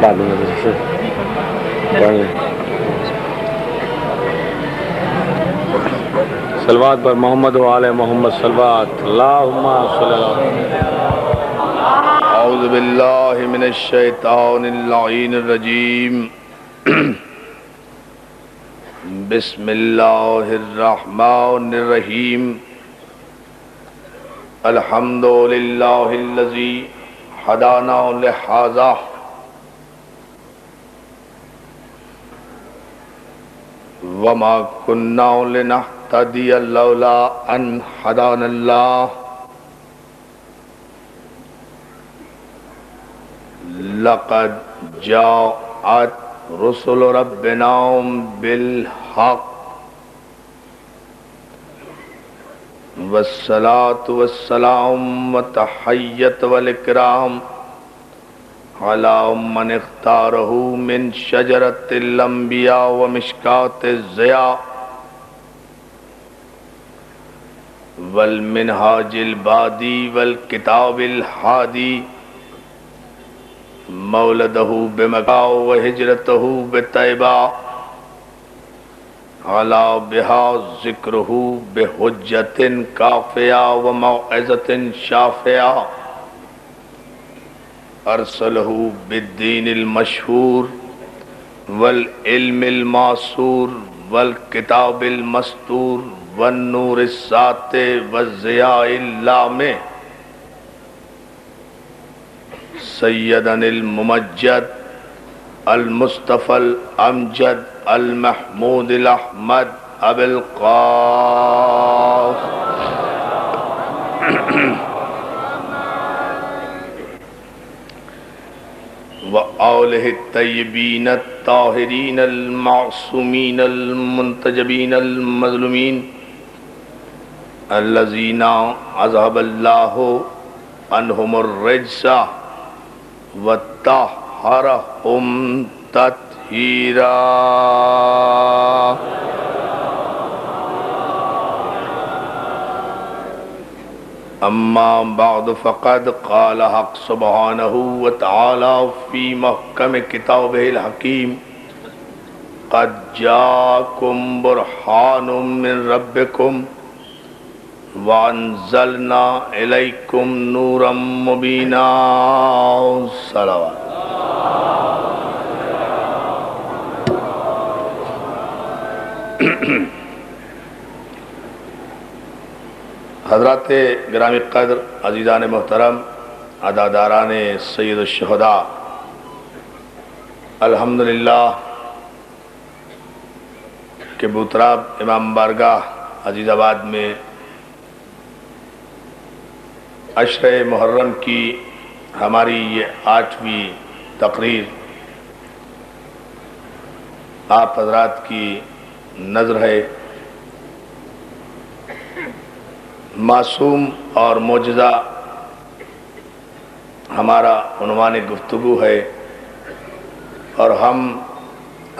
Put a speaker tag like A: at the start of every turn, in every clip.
A: بعد میں سے صلوات پر محمد و آل محمد صلوات اللہم صلی اللہ علیہ وسلم.
B: اعوذ باللہ من الشیطان اللعین الرجیم. بسم اللہ الرحمن الرحیم. الحمد للہ الذی ہدانا لہذا وما كنا لنهتدي لولا ان هدانا الله. لقد جاءت رسل ربنا بالحق والصلاة والسلام والتحية والإكرام على من اختاره من شجرة الأنبياء ومشكاة الضياء والمنهاج البادي والكتاب الهادي مولده بمكة وهجرته بطيبة على بها ذكره بحجة كافية وموعظة شافية ارسله بالدين المشهور والعلم المعصور والكتاب المستور والنور الساطع والضياء اللامع سيدنا الممجد المصطفى الأمجد المحمود الأحمد أبي القاسم وآله الطيبين الطاهرين المعصومين المنتجبين المظلومين الذين أذهب الله عنهم الرجس وطهرهم تطهيرا. اما بعد فقد قال حق سبحانه وتعالى في محكم كتابه الحكيم قد جاءكم برهان من ربكم وانزلنا الیکم نورا مبینا. صلوات. حضرات گرامی قدر، عزیزان محترم، عزاداران سید الشہداء، الحمدللہ کہ بوتراب امام بارگاہ عزیز آباد میں عشر محرم کی ہماری یہ 8ویں تقریر آپ حضرات کی نظر ہے. معصوم اور معجزہ ہمارا عنوان گفتگو ہے، اور ہم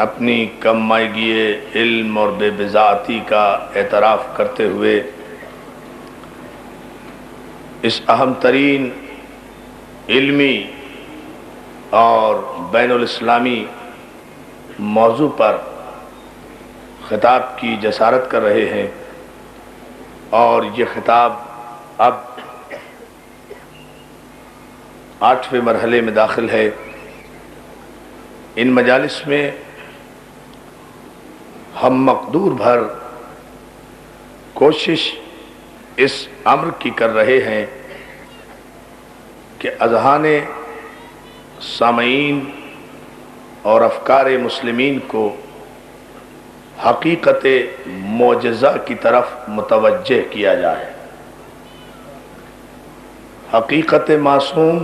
B: اپنی کم مائگی علم اور بے بضاعتی کا اعتراف کرتے ہوئے اس اہم ترین علمی اور بین الاسلامی موضوع پر خطاب کی جسارت کر رہے ہیں، اور یہ خطاب اب 8ویں مرحلے میں داخل ہے. ان مجالس میں ہم مقدور بھر کوشش اس امر کی کر رہے ہیں کہ اذہان سامعین اور افکار مسلمین کو حقیقت معجزہ کی طرف متوجہ کیا جائے. حقیقت معصوم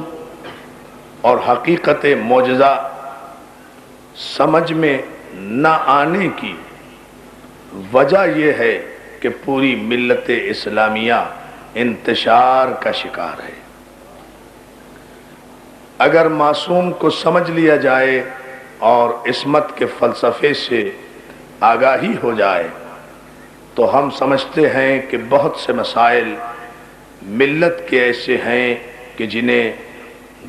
B: اور حقیقت معجزہ سمجھ میں نہ آنے کی وجہ یہ ہے کہ پوری ملت اسلامیہ انتشار کا شکار ہے. اگر معصوم کو سمجھ لیا جائے اور عصمت کے فلسفے سے آگاہی ہو جائے تو ہم سمجھتے ہیں کہ بہت سے مسائل ملت کے ایسے ہیں کہ جنہیں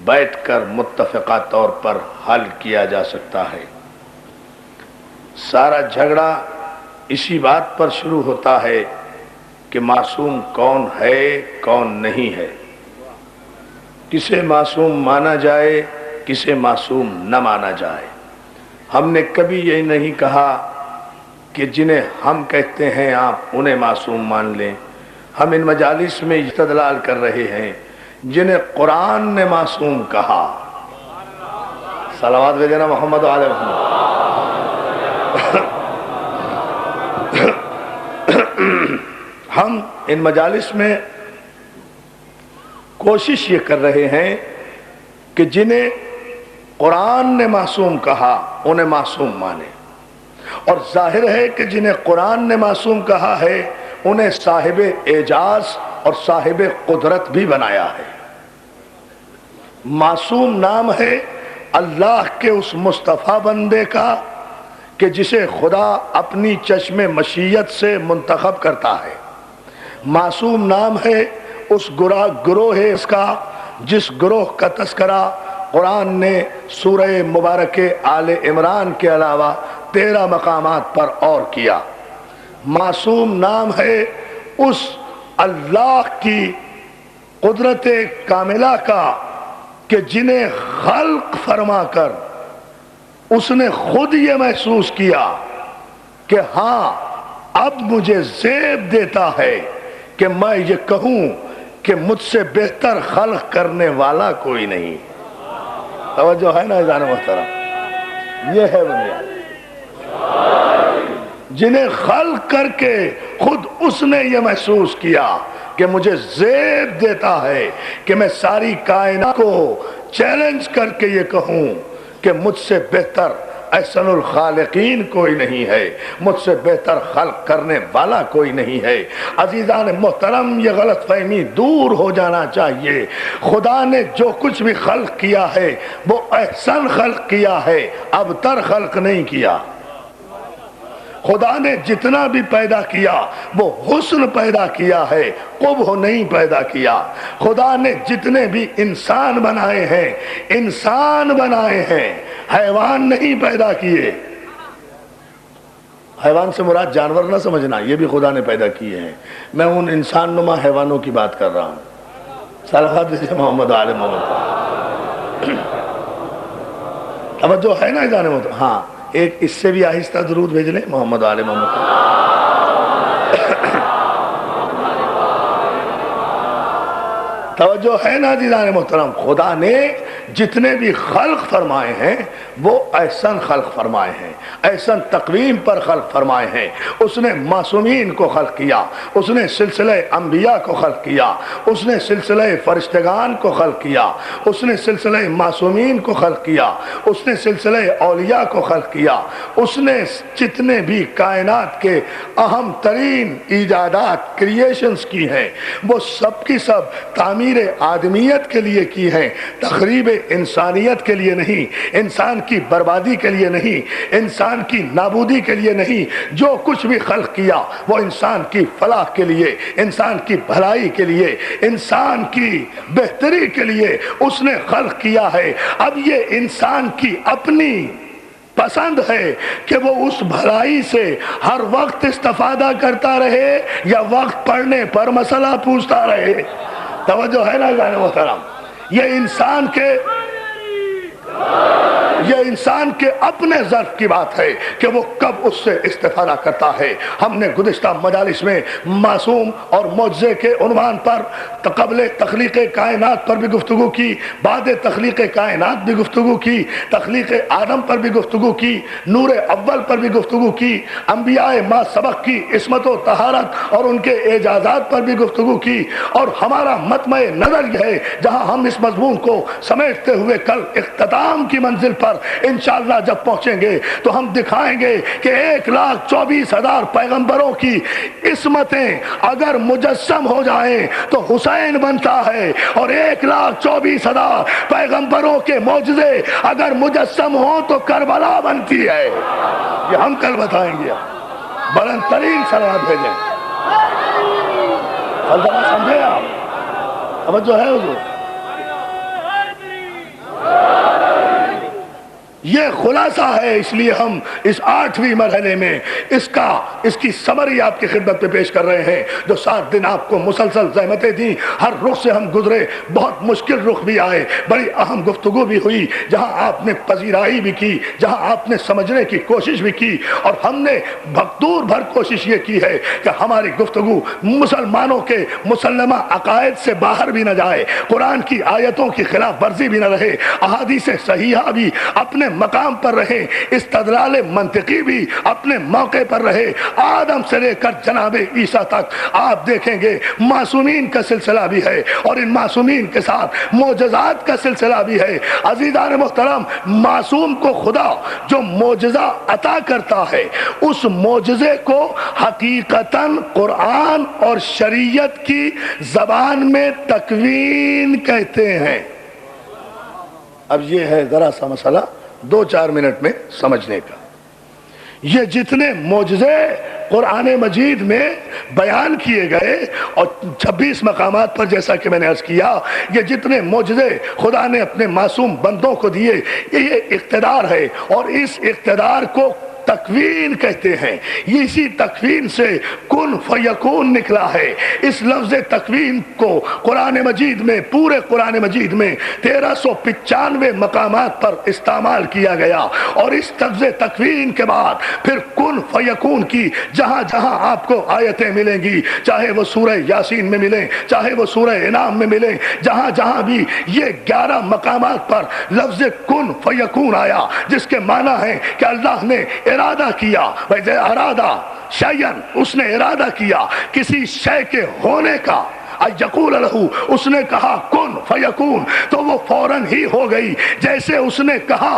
B: بیٹھ کر متفقہ طور پر حل کیا جا سکتا ہے۔ سارا جھگڑا اسی بات پر شروع ہوتا ہے کہ معصوم کون ہے کون نہیں ہے، کسے معصوم مانا جائے کسے معصوم نہ مانا جائے۔ ہم نے کبھی یہ نہیں کہا کہ جنہیں ہم کہتے ہیں آپ انہیں معصوم مان لیں۔ ہم ان مجالس میں استدلال کر رہے ہیں جنہیں قرآن نے معصوم کہا۔ صلوات بھیجنا محمد و آل محمد۔ ہم ان مجالس میں کوشش یہ کر رہے ہیں کہ جنہیں قرآن نے معصوم کہا انہیں معصوم مانے، اور ظاہر ہے کہ جنہیں قرآن نے معصوم کہا ہے انہیں صاحب اعجاز اور صاحب قدرت بھی بنایا ہے۔ معصوم نام ہے اللہ کے اس مصطفیٰ بندے کا کہ جسے خدا اپنی چشم مشیت سے منتخب کرتا ہے۔ معصوم نام ہے اس گروہ اس کا جس گروہ کا تذکرہ قرآن نے سورہ مبارک آل عمران کے علاوہ 13 مقامات پر اور کیا۔ معصوم نام ہے اس اللہ کی قدرت کاملہ کا کہ جنہیں خلق فرما کر اس نے خود یہ محسوس کیا کہ ہاں اب مجھے زیب دیتا ہے کہ میں یہ کہوں کہ مجھ سے بہتر خلق کرنے والا کوئی نہیں۔ توجہ ہے نا اذان محترم؟ یہ ہے بنیاد، جنہیں خلق کر کے خود اس نے یہ محسوس کیا کہ مجھے زیب دیتا ہے کہ میں ساری کائنات کو چیلنج کر کے یہ کہوں کہ مجھ سے بہتر احسن الخالقین کوئی نہیں ہے، مجھ سے بہتر خلق کرنے والا کوئی نہیں ہے۔ عزیزان محترم، یہ غلط فہمی دور ہو جانا چاہیے۔ خدا نے جو کچھ بھی خلق کیا ہے وہ احسن خلق کیا ہے، ابتر خلق نہیں کیا۔ خدا نے جتنا بھی پیدا کیا وہ حسن پیدا کیا ہے، قبح نہیں پیدا کیا۔ خدا نے جتنے بھی انسان بنائے ہیں انسان بنائے ہیں، حیوان نہیں پیدا کیے۔ حیوان سے مراد جانور نہ سمجھنا، یہ بھی خدا نے پیدا کیے ہیں۔ میں ان انسان نما حیوانوں کی بات کر رہا ہوں۔ صلوات دیجئے محمد آل محمد۔ توجہ ہے نا اذان محمد؟ ہاں، ایک اس سے بھی آہستہ درود بھیج لیں محمد آل محمد۔ توجہ ہے نا عزیزان محترم؟ خدا نے جتنے بھی خلق فرمائے ہیں وہ احسن خلق فرمائے ہیں، احسن تقویم پر خلق فرمائے ہیں۔ اس نے معصومین کو خلق کیا، اس نے سلسلہ انبیاء کو خلق کیا، اس نے سلسلہ فرشتگان کو خلق کیا، اس نے سلسلہ معصومین کو خلق کیا، اس نے سلسلہ اولیاء کو خلق کیا۔ اس نے جتنے بھی کائنات کے اہم ترین ایجادات کریشنز کی ہیں وہ سب کی سب تعمیر آدمیت کے لیے کی ہیں، تخریب انسانیت کے لیے نہیں، انسان کی بربادی کے لیے نہیں، انسان کی نابودی کے لیے نہیں۔ جو کچھ بھی خلق کیا وہ انسان کی فلاح کے لیے، انسان کی بھلائی کے لیے، انسان کی بہتری کے لیے اس نے خلق کیا ہے۔ اب یہ انسان کی اپنی پسند ہے کہ وہ اس بھلائی سے ہر وقت استفادہ کرتا رہے یا وقت پڑنے پر مسئلہ پوچھتا رہے۔ توجہ ہے نا جانے محترم؟ یہ انسان کے اپنے ظرف کی بات ہے کہ وہ کب اس سے استفادہ کرتا ہے۔ ہم نے گزشتہ مجالس میں معصوم اور معجزے کے عنوان پر قبل تخلیق کائنات پر بھی گفتگو کی، بعد تخلیق کائنات بھی گفتگو کی، تخلیق آدم پر بھی گفتگو کی، نور اول پر بھی گفتگو کی، انبیاء ما سبق کی عصمت و طہارت اور ان کے اعجازات پر بھی گفتگو کی۔ اور ہمارا مطمع نظر یہ ہے جہاں ہم اس مضمون کو سمیٹتے ہوئے کل اختتام کی منزل پر انشاءاللہ جب پہنچیں گے تو ہم دکھائیں گے کہ 1,24,000 پیغمبروں کی عصمتیں اگر مجسم ہو جائیں تو حسین بنتا ہے، اور 1,24,000 پیغمبروں کے معجزے اگر مجسم ہوں تو کربلا بنتی ہے۔ یہ ہم کل بتائیں گے۔ بلند ترین صلوات بھیجیں۔ سمجھے آپ؟ توجہ ہے حضور؟ یہ خلاصہ ہے، اس لیے ہم اس 8ویں مرحلے میں اس کی سمری آپ کی خدمت پہ پیش کر رہے ہیں، جو 7 دن آپ کو مسلسل زحمتیں دیں، ہر رخ سے ہم گزرے، بہت مشکل رخ بھی آئے، بڑی اہم گفتگو بھی ہوئی، جہاں آپ نے پذیرائی بھی کی، جہاں آپ نے سمجھنے کی کوشش بھی کی، اور ہم نے بھرپور بھر کوشش یہ کی ہے کہ ہماری گفتگو مسلمانوں کے مسلمہ عقائد سے باہر بھی نہ جائے، قرآن کی آیتوں کی خلاف ورزی بھی نہ رہے، احادیث صحیحہ بھی اپنے مقام پر رہے، استدلال منطقی بھی اپنے موقع پر رہے۔ آدم سے لے کر جناب عیسیٰ تک آپ دیکھیں گے معصومین کا سلسلہ بھی ہے، اور ان معصومین کے ساتھ معجزات کا سلسلہ بھی ہے۔ عزیزان محترم، معصوم کو خدا جو معجزہ عطا کرتا ہے، اس معجزے کو حقیقتاً قرآن اور شریعت کی زبان میں تکوین کہتے ہیں۔ اب یہ ہے ذرا سا مسئلہ 2-4 منٹ میں سمجھنے کا۔ یہ جتنے معجزے قرآن مجید میں بیان کیے گئے، اور 26 مقامات پر جیسا کہ میں نے عرض کیا، یہ جتنے معجزے خدا نے اپنے معصوم بندوں کو دیے، یہ اقتدار ہے، اور اس اقتدار کو تکوین کہتے ہیں۔ یہ اسی تکوین سے کن فیکون نکلا ہے۔ اس لفظ تکوین کو قرآن مجید میں، پورے قرآن مجید میں 1395 مقامات پر استعمال کیا گیا، اور اس لفظ تکوین کے بعد پھر کن فیکون کی جہاں جہاں آپ کو آیتیں ملیں گی، چاہے وہ سورہ یاسین میں ملیں، چاہے وہ سورہ انعام میں ملیں، جہاں جہاں بھی یہ 11 مقامات پر لفظ کن فیکون آیا، جس کے معنی ہے کہ اللہ نے ارادہ کیا، ارادہ شیئن، اس نے ارادہ کیا کسی شے کے ہونے کا، یقول لہو، اس نے کہا کن فیکون، تو وہ فوراً ہی ہو گئی، جیسے اس نے کہا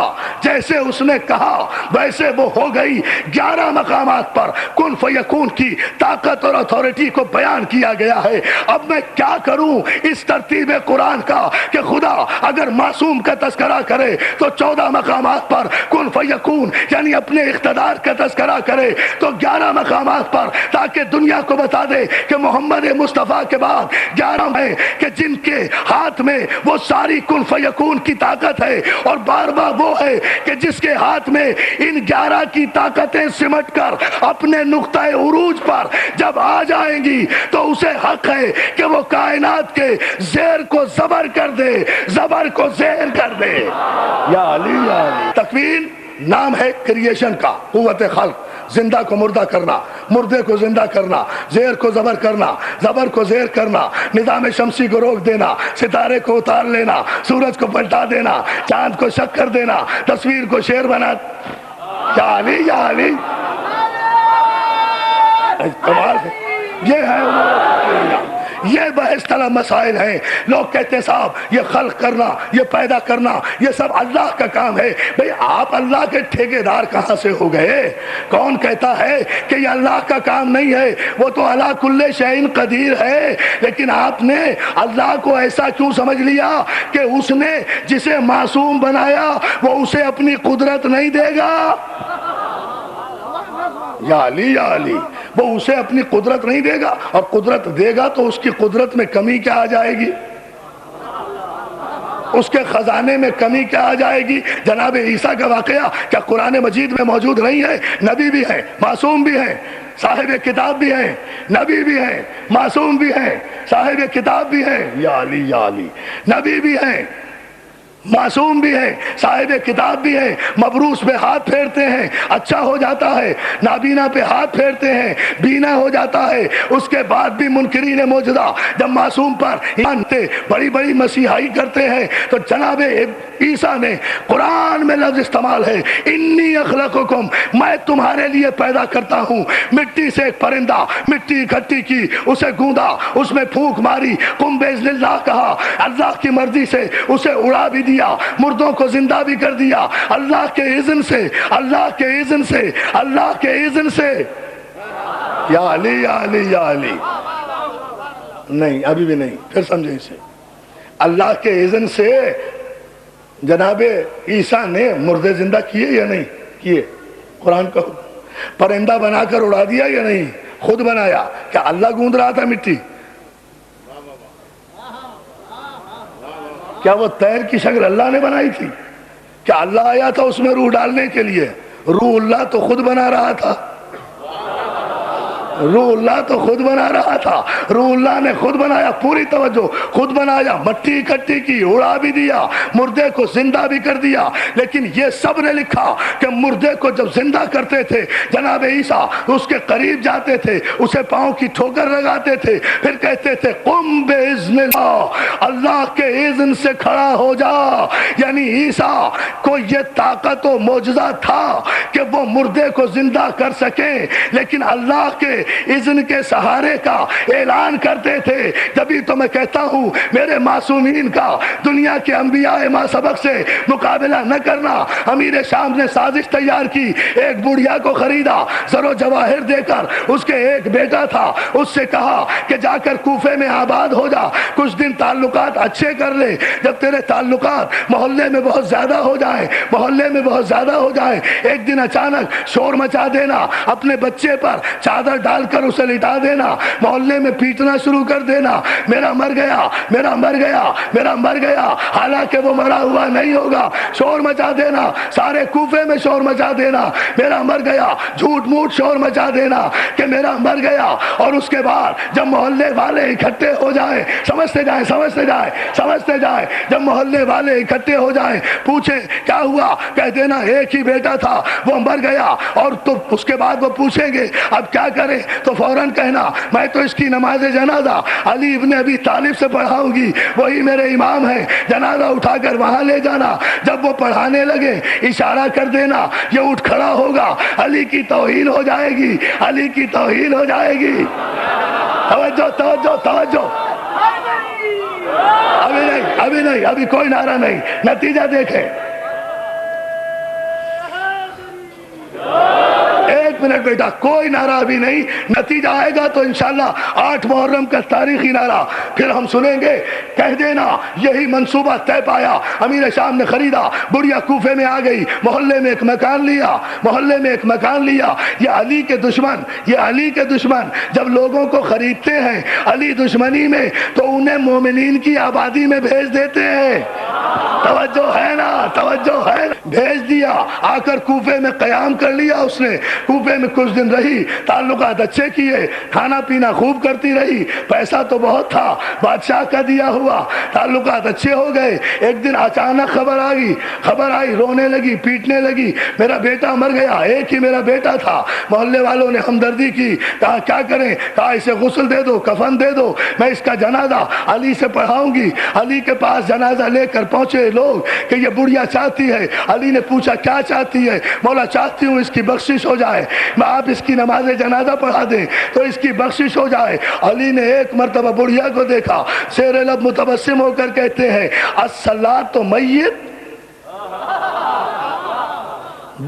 B: ویسے وہ ہو گئی۔ 11 مقامات پر کن فیکون کی طاقت اور اتھارٹی کو بیان کیا گیا ہے۔ اب میں کیا کروں اس ترتیب قرآن کا کہ خدا اگر معصوم کا تذکرہ کرے تو 14 مقامات پر کن فیکون یعنی اپنے اقتدار کا تذکرہ کرے تو 11 مقامات پر، تاکہ دنیا کو بتا دے کہ محمد مصطفیٰ کے بعد 11 ہیں کہ جن کے ہاتھ میں وہ ساری کن فیکون کی طاقت ہے، اور بار بار وہ ہے کہ جس کے ہاتھ میں ان 11 کی طاقتیں سمٹ کر اپنے نقطہ عروج پر جب آ جائیں گی تو اسے حق ہے کہ وہ کائنات کے زیر کو زبر کر دے، زبر کو زیر کر دے۔ یا علی یا علی۔ تکوین نام ہے کریشن کا، قوت خلق، زندہ کو مردہ کرنا، مردے کو زندہ کرنا، زیر کو زبر کرنا، زبر کو زیر کرنا، نظام شمسی کو روک دینا، ستارے کو اتار لینا، سورج کو پلٹا دینا، چاند کو شک کر دینا، تصویر کو شیر بنا۔ یا علی یا علی، کمال ہے۔ یہ ہے یہ بحث طلب مسائل ہیں۔ لوگ کہتے ہیں صاحب یہ خلق کرنا، یہ پیدا کرنا، یہ سب اللہ کا کام ہے۔ بھئی آپ اللہ کے ٹھیکیدار کہاں سے ہو گئے؟ کون کہتا ہے کہ یہ اللہ کا کام نہیں ہے؟ وہ تو علی کل شیء قدیر ہے، لیکن آپ نے اللہ کو ایسا کیوں سمجھ لیا کہ اس نے جسے معصوم بنایا وہ اسے اپنی قدرت نہیں دے گا؟ یا علی یا علی، وہ اسے اپنی قدرت نہیں دے گا، اور قدرت دے گا تو اس کی قدرت میں کمی کیا آ جائے گی؟ اس کے خزانے میں کمی کیا آ جائے گی؟ جناب عیسیٰ کا واقعہ کیا قرآن مجید میں موجود نہیں ہے؟ نبی بھی ہیں، معصوم بھی ہیں، صاحب کتاب بھی ہیں، نبی بھی ہیں، معصوم بھی ہیں، صاحب کتاب بھی ہیں۔ یا علی یا علی، نبی بھی ہیں، معصوم بھی ہیں، صاحب کتاب بھی ہیں، مبروس پہ ہاتھ پھیرتے ہیں اچھا ہو جاتا ہے، نابینا پہ ہاتھ پھیرتے ہیں بینا ہو جاتا ہے۔ اس کے بعد بھی منکرین موجودہ جب معصوم پر بڑی بڑی مسیحائی کرتے ہیں تو جناب عیسیٰ نے قرآن میں لفظ استعمال ہے، انی اخلقکم، میں تمہارے لیے پیدا کرتا ہوں، مٹی سے ایک پرندہ، مٹی اکٹھی کی، اسے گوندا، اس میں پھونک ماری، قم باذن اللہ کہا، اللہ کی مرضی سے اسے اڑا بھی دیا، مردوں کو زندہ بھی کر دیا، اللہ کے اذن سے، اللہ کے اذن سے، اللہ کے اذن سے۔ یا علی یا علی یا علی، نہیں ابھی بھی نہیں، پھر سمجھیں اسے۔ اللہ کے اذن سے جناب عیسیٰ نے مردے زندہ کیے یا نہیں کیے؟ قرآن کا پرندہ بنا کر اڑا دیا یا نہیں؟ خود بنایا؟ کیا اللہ گوند رہا تھا مٹی؟ کیا وہ طیر کی شکل اللہ نے بنائی تھی؟ کہ اللہ آیا تھا اس میں روح ڈالنے کے لیے؟ روح اللہ تو خود بنا رہا تھا، روح اللہ تو خود بنا رہا تھا، روح اللہ نے خود بنایا، پوری توجہ، خود بنایا، مٹی اکٹھی کی، اڑا بھی دیا، مردے کو زندہ بھی کر دیا۔ لیکن یہ سب نے لکھا کہ مردے کو جب زندہ کرتے تھے جناب عیسیٰ اس کے قریب جاتے تھے، اسے پاؤں کی ٹھوکر لگاتے تھے، پھر کہتے تھے قم باذن اللہ، اللہ کے اذن سے کھڑا ہو جا۔ یعنی عیسیٰ کو یہ طاقت و معجزہ تھا کہ وہ مردے کو زندہ کر سکیں، لیکن اللہ کے اذن کے سہارے کا اعلان کرتے تھے۔ جبھی تو میں کہتا ہوں میرے معصومین کا دنیا کے انبیاء ما سبق سے مقابلہ نہ کرنا۔ امیر شام نے سازش تیار کی، ایک بڑھیا کو خریدا زر و جواہر دے کر، اس کے ایک بیٹا تھا، اس سے کہا کہ جا کر کوفے میں آباد ہو جا، کچھ دن تعلقات اچھے کر لے، جب تیرے تعلقات محلے میں بہت زیادہ ہو جائیں، محلے میں بہت زیادہ ہو جائیں، ایک دن اچانک شور مچا دینا، اپنے بچے پر چادر ڈال کر اسے لٹا دینا، محلے میں پیٹنا شروع کر دینا، میرا مر گیا، میرا مر گیا، میرا مر گیا، حالانکہ وہ مرا ہوا نہیں ہوگا، شور مچا دینا، سارے کوفے میں شور مچا دینا، میرا مر گیا، جھوٹ موٹ شور مچا دینا کہ میرا مر گیا۔ اور اس کے بعد جب محلے والے اکٹھے ہو جائیں، سمجھتے جائیں سمجھتے جائیں سمجھتے جائیں، جب محلے والے اکٹھے ہو جائیں، پوچھیں کیا ہوا، کہہ دینا ایک ہی بیٹا تھا وہ مر گیا، اور تو اس کے بعد وہ پوچھیں گے اب کیا کریں، تو فوراً کہنا میں تو اس کی نماز جنازہ علی ابن ابی طالب سے پڑھاؤں گی، وہی میرے امام ہیں، جنازہ اٹھا کر وہاں لے جانا۔ جب وہ پڑھانے لگے اشارہ کر دینا، یہ اٹھ کھڑا ہوگا، علی کی توہین ہو جائے گی، علی کی توہین ہو جائے گی۔ توجہ توجہ توجہ، ابھی نہیں ابھی نہیں، ابھی کوئی نعرہ نہیں، نتیجہ دیکھیں۔ ایک منٹ بیٹا، کوئی نعرہ ابھی نہیں، نتیجہ آئے گا تو انشاءاللہ 8 محرم کا تاریخی نعرہ پھر ہم سنیں گے۔ کہہ دینا یہی منصوبہ طے پایا، امیر شام نے خریدا، بڑھیا کوفے میں آ گئی، محلے میں ایک مکان لیا، محلے میں ایک مکان لیا۔ یہ علی کے دشمن، یہ علی کے دشمن جب لوگوں کو خریدتے ہیں علی دشمنی میں تو انہیں مومنین کی آبادی میں بھیج دیتے ہیں۔ توجہ ہے نا، توجہ ہے، بھیج دیا، آ کر کوفے میں قیام کر لیا اس نے، کوفے میں کچھ دن رہی، تعلقات اچھے کیے، کھانا پینا خوب کرتی رہی، پیسہ تو بہت تھا بادشاہ کا دیا ہوا، تعلقات اچھے ہو گئے۔ ایک دن اچانک خبر آئی، رونے لگی، پیٹنے لگی، میرا بیٹا مر گیا، ایک ہی میرا بیٹا تھا۔ محلے والوں نے ہمدردی کی، کہا کیا کریں، کہا اسے غسل دے دو، کفن دے دو، میں اس کا جنازہ علی سے پڑھاؤں گی۔ علی کے پاس جنازہ لے کر پہنچے لوگ کہ یہ بڑھیا چاہتی ہے۔ علی نے پوچھا کیا چاہتی ہے؟ مولا چاہتی ہوں اس کی بخشش ہو جائے، میں آپ اس کی نماز جنازہ پڑھا دیں تو اس کی بخشش ہو جائے۔ علی نے ایک مرتبہ بڑھیا کو دیکھا، زیر لب متبسم ہو کر کہتے ہیں الصلاۃ میت۔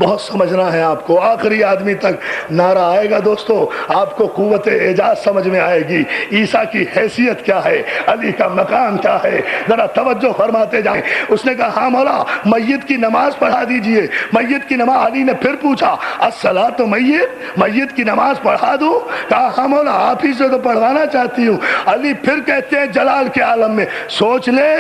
B: بہت سمجھنا ہے آپ کو، آخری آدمی تک نعرہ آئے گا دوستو، آپ کو قوت اعجاز سمجھ میں آئے گی، عیسیٰ کی حیثیت کیا ہے، علی کا مقام کیا ہے، ذرا توجہ فرماتے جائیں۔ اس نے کہا ہاں مولا میت کی نماز پڑھا دیجئے، میت کی نماز۔ علی نے پھر پوچھا الصلاۃ میت، میت کی نماز پڑھا دوں؟ کہا ہاں مولا آپ ہی سے تو پڑھوانا چاہتی ہوں۔ علی پھر کہتے ہیں جلال کے عالم میں سوچ لے،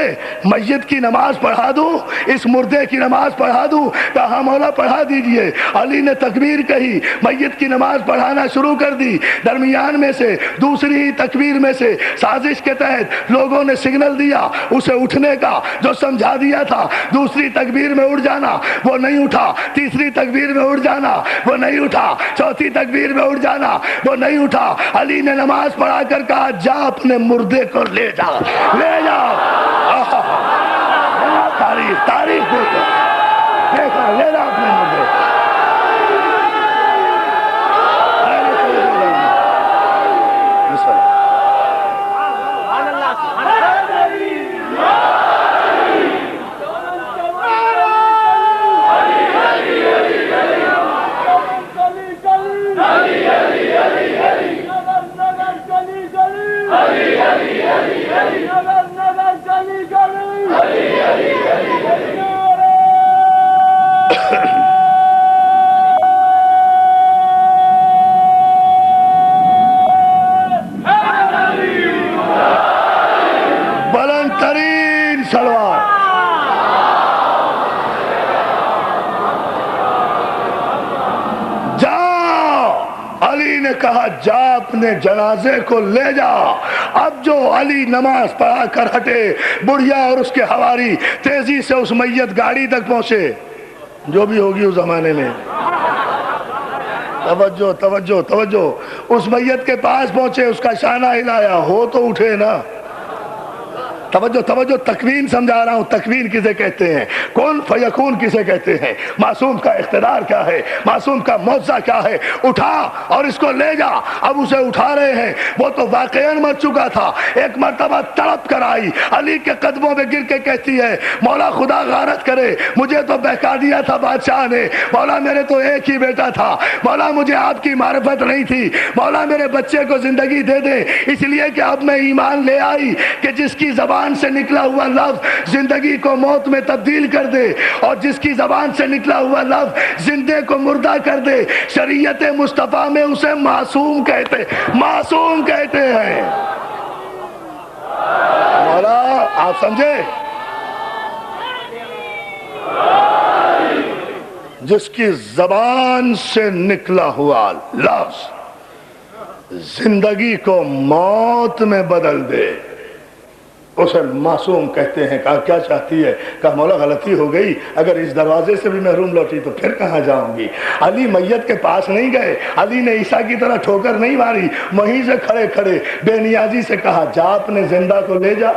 B: میت کی نماز پڑھا دوں، اس مردے کی نماز پڑھا دوں؟ کہا ہاں مولا پڑھا دیجئے۔ علی نے تکبیر کہی، میت کی نماز پڑھانا شروع کر دی۔ درمیان میں سے دوسری ہی تکبیر میں سے سازش کے تحت لوگوں نے سگنل دیا اسے اٹھنے کا، جو سمجھا دیا تھا دوسری تکبیر میں اٹھ جانا، وہ نہیں اٹھا، تیسری تکبیر میں اٹھ جانا، وہ نہیں اٹھا، چوتھی تکبیر میں اٹھ جانا، وہ نہیں اٹھا۔ علی نے نماز پڑھا کر کہا جا اپنے مردے کو لے جا، لے جا۔ تاریخ تاریخ دیکھا، لے جا اپنے مردے۔ نے کہا جا اپنے جنازے کو لے جا۔ اب جو علی نماز پڑھا کر ہٹے، بڑھیا اور اس کے حواری تیزی سے اس میت گاڑی تک پہنچے، جو بھی ہوگی اس زمانے میں، توجہ توجہ توجہ، اس میت کے پاس پہنچے، اس کا شانہ ہلایا، ہو تو اٹھے نا، توجہ توجہ، تکوین سمجھا رہا ہوں، تکوین کسے کہتے ہیں، کون فیکون کسے کہتے ہیں، معصوم کا اقتدار کیا ہے، معصوم کا معجزہ کیا ہے، اٹھا اور اس کو لے جا۔ اب اسے اٹھا رہے ہیں، وہ تو واقعاً مر چکا تھا، ایک مرتبہ تڑپ کر آئی، علی کے قدموں میں گر کے کہتی ہے مولا خدا غارت کرے، مجھے تو بہکا دیا تھا بادشاہ نے، مولا میرے تو ایک ہی بیٹا تھا، مولا مجھے آپ کی معرفت نہیں تھی، مولا میرے بچے کو زندگی دے دے، اس لیے کہ اب میں ایمان لے آئی کہ جس کی زبان سے نکلا ہوا لفظ زندگی کو موت میں تبدیل کر دے، اور جس کی زبان سے نکلا ہوا لفظ زندے کو مردہ کر دے، شریعت مصطفیٰ میں اسے معصوم کہتے ہیں۔ مولا آپ سمجھے، جس کی زبان سے نکلا ہوا لفظ زندگی کو موت میں بدل دے، اسے معصوم کہتے ہیں۔ کہا کیا چاہتی ہے؟ کہا مولا غلطی ہو گئی، اگر اس دروازے سے بھی محروم لوٹی تو پھر کہاں جاؤں گی۔ علی میت کے پاس نہیں گئے، علی نے عیسیٰ کی طرح ٹھوکر نہیں ماری، وہیں سے کھڑے کھڑے بے نیازی سے کہا جا اپنے زندہ کو لے جا،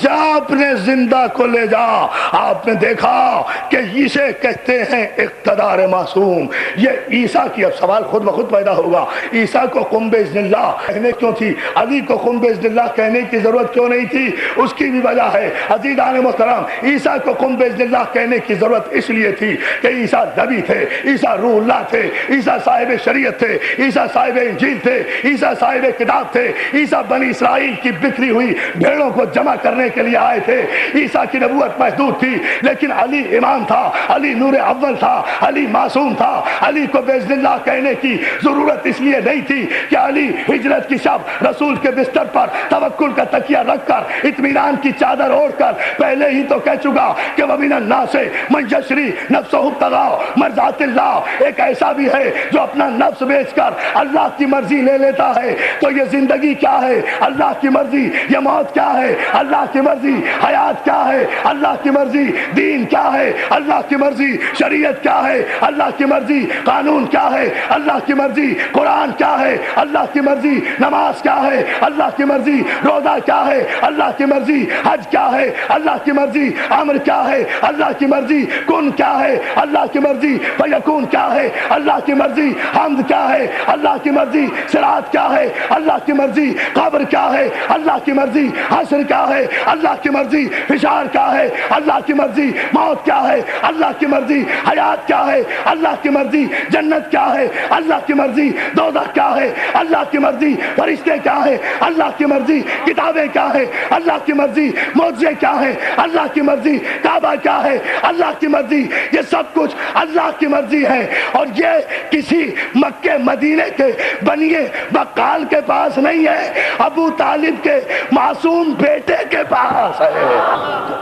B: جا اپنے زندہ کو لے جا۔ آپ نے دیکھا کہ اسے کہتے ہیں اقتدار معصوم۔ یہ عیسیٰ کی، اب سوال خود بخود پیدا ہوگا، عیسیٰ کو قم بإذن اللہ کہنے کیوں تھی، علی کو قم بإذن اللہ کہنے کی ضرورت کیوں نہیں تھی؟ اس کی بھی وجہ ہے عزیزان محترم، عیسیٰ کو قم بإذن اللہ کہنے کی ضرورت اس لیے تھی کہ عیسیٰ نبی تھے، عیسیٰ روح اللہ تھے، عیسیٰ صاحب شریعت تھے، عیسیٰ صاحب انجیل تھے، عیسیٰ صاحب کتاب تھے، عیسیٰ بنی اسرائیل کی بکھری ہوئی بھیڑوں کو جمع کرنے کے لیے آئے تھے۔ عیسیٰ کی نبوت محدود تھی، لیکن علی امام تھا، علی نور اول تھا، علی معصوم تھا۔ علی کو بإذن اللہ کہنے کی ضرورت اس لیے نہیں تھی کہ علی ہجرت کی شب رسول کے بستر پر توکل کا تکیہ رکھ کر، اطمینان کی چادر اوڑھ کر پہلے ہی تو کہہ چکا کہ وَمِنَ النَّاسِ مَن يَشْرِي نَفْسَهُ ابْتِغَاءَ مَرْضَاتِ اللَّهِ، ایک ایسا بھی ہے جو اپنا نفس بیچ کر اللہ کی مرضی لے لیتا ہے۔ تو یہ زندگی کیا ہے؟ اللہ کی مرضی۔ یہ موت کیا ہے؟ اللہ کی مرضی۔ حیات کیا ہے؟ اللہ کی مرضی۔ دین کیا ہے؟ اللہ کی مرضی۔ شریعت کیا ہے؟ اللہ کی مرضی۔ قانون کیا ہے؟ اللہ کی مرضی۔ قرآن کیا ہے؟ اللہ کی مرضی۔ نماز کیا ہے؟ اللہ کی مرضی۔ روزہ کیا ہے؟ اللہ کی مرضی۔ حج کیا ہے؟ اللہ کی مرضی۔ امر کیا ہے؟ اللہ کی مرضی۔ کن کیا ہے؟ اللہ کی مرضی۔ فیکون کیا ہے؟ اللہ کی مرضی۔ حمد کیا ہے؟ اللہ کی مرضی۔ صراط کیا ہے؟ اللہ کی مرضی۔ قبر کیا ہے؟ اللہ کی مرضی۔ حشر کیا ہے؟ اللہ کی مرضی۔ حشار کیا ہے؟ اللہ کی مرضی۔ موت کیا ہے؟ اللہ کی مرضی۔ حیات کیا ہے؟ اللہ کی مرضی۔ جنت کیا ہے؟ اللہ کی مرضی۔ دوزخ کیا ہے؟ اللہ کی مرضی۔ فرشتے کیا ہے؟ اللہ کی مرضی۔ کتابیں کیا ہے؟ اللہ کی مرضی۔ معجزے کیا ہے؟ اللہ کی مرضی۔ کعبہ کیا ہے؟ اللہ کی مرضی۔ یہ سب کچھ اللہ کی مرضی ہے، اور یہ کسی مکے مدینے کے بنیے بقال کے پاس نہیں ہے، ابو طالب کے معصوم بیٹے کے پاس ہے۔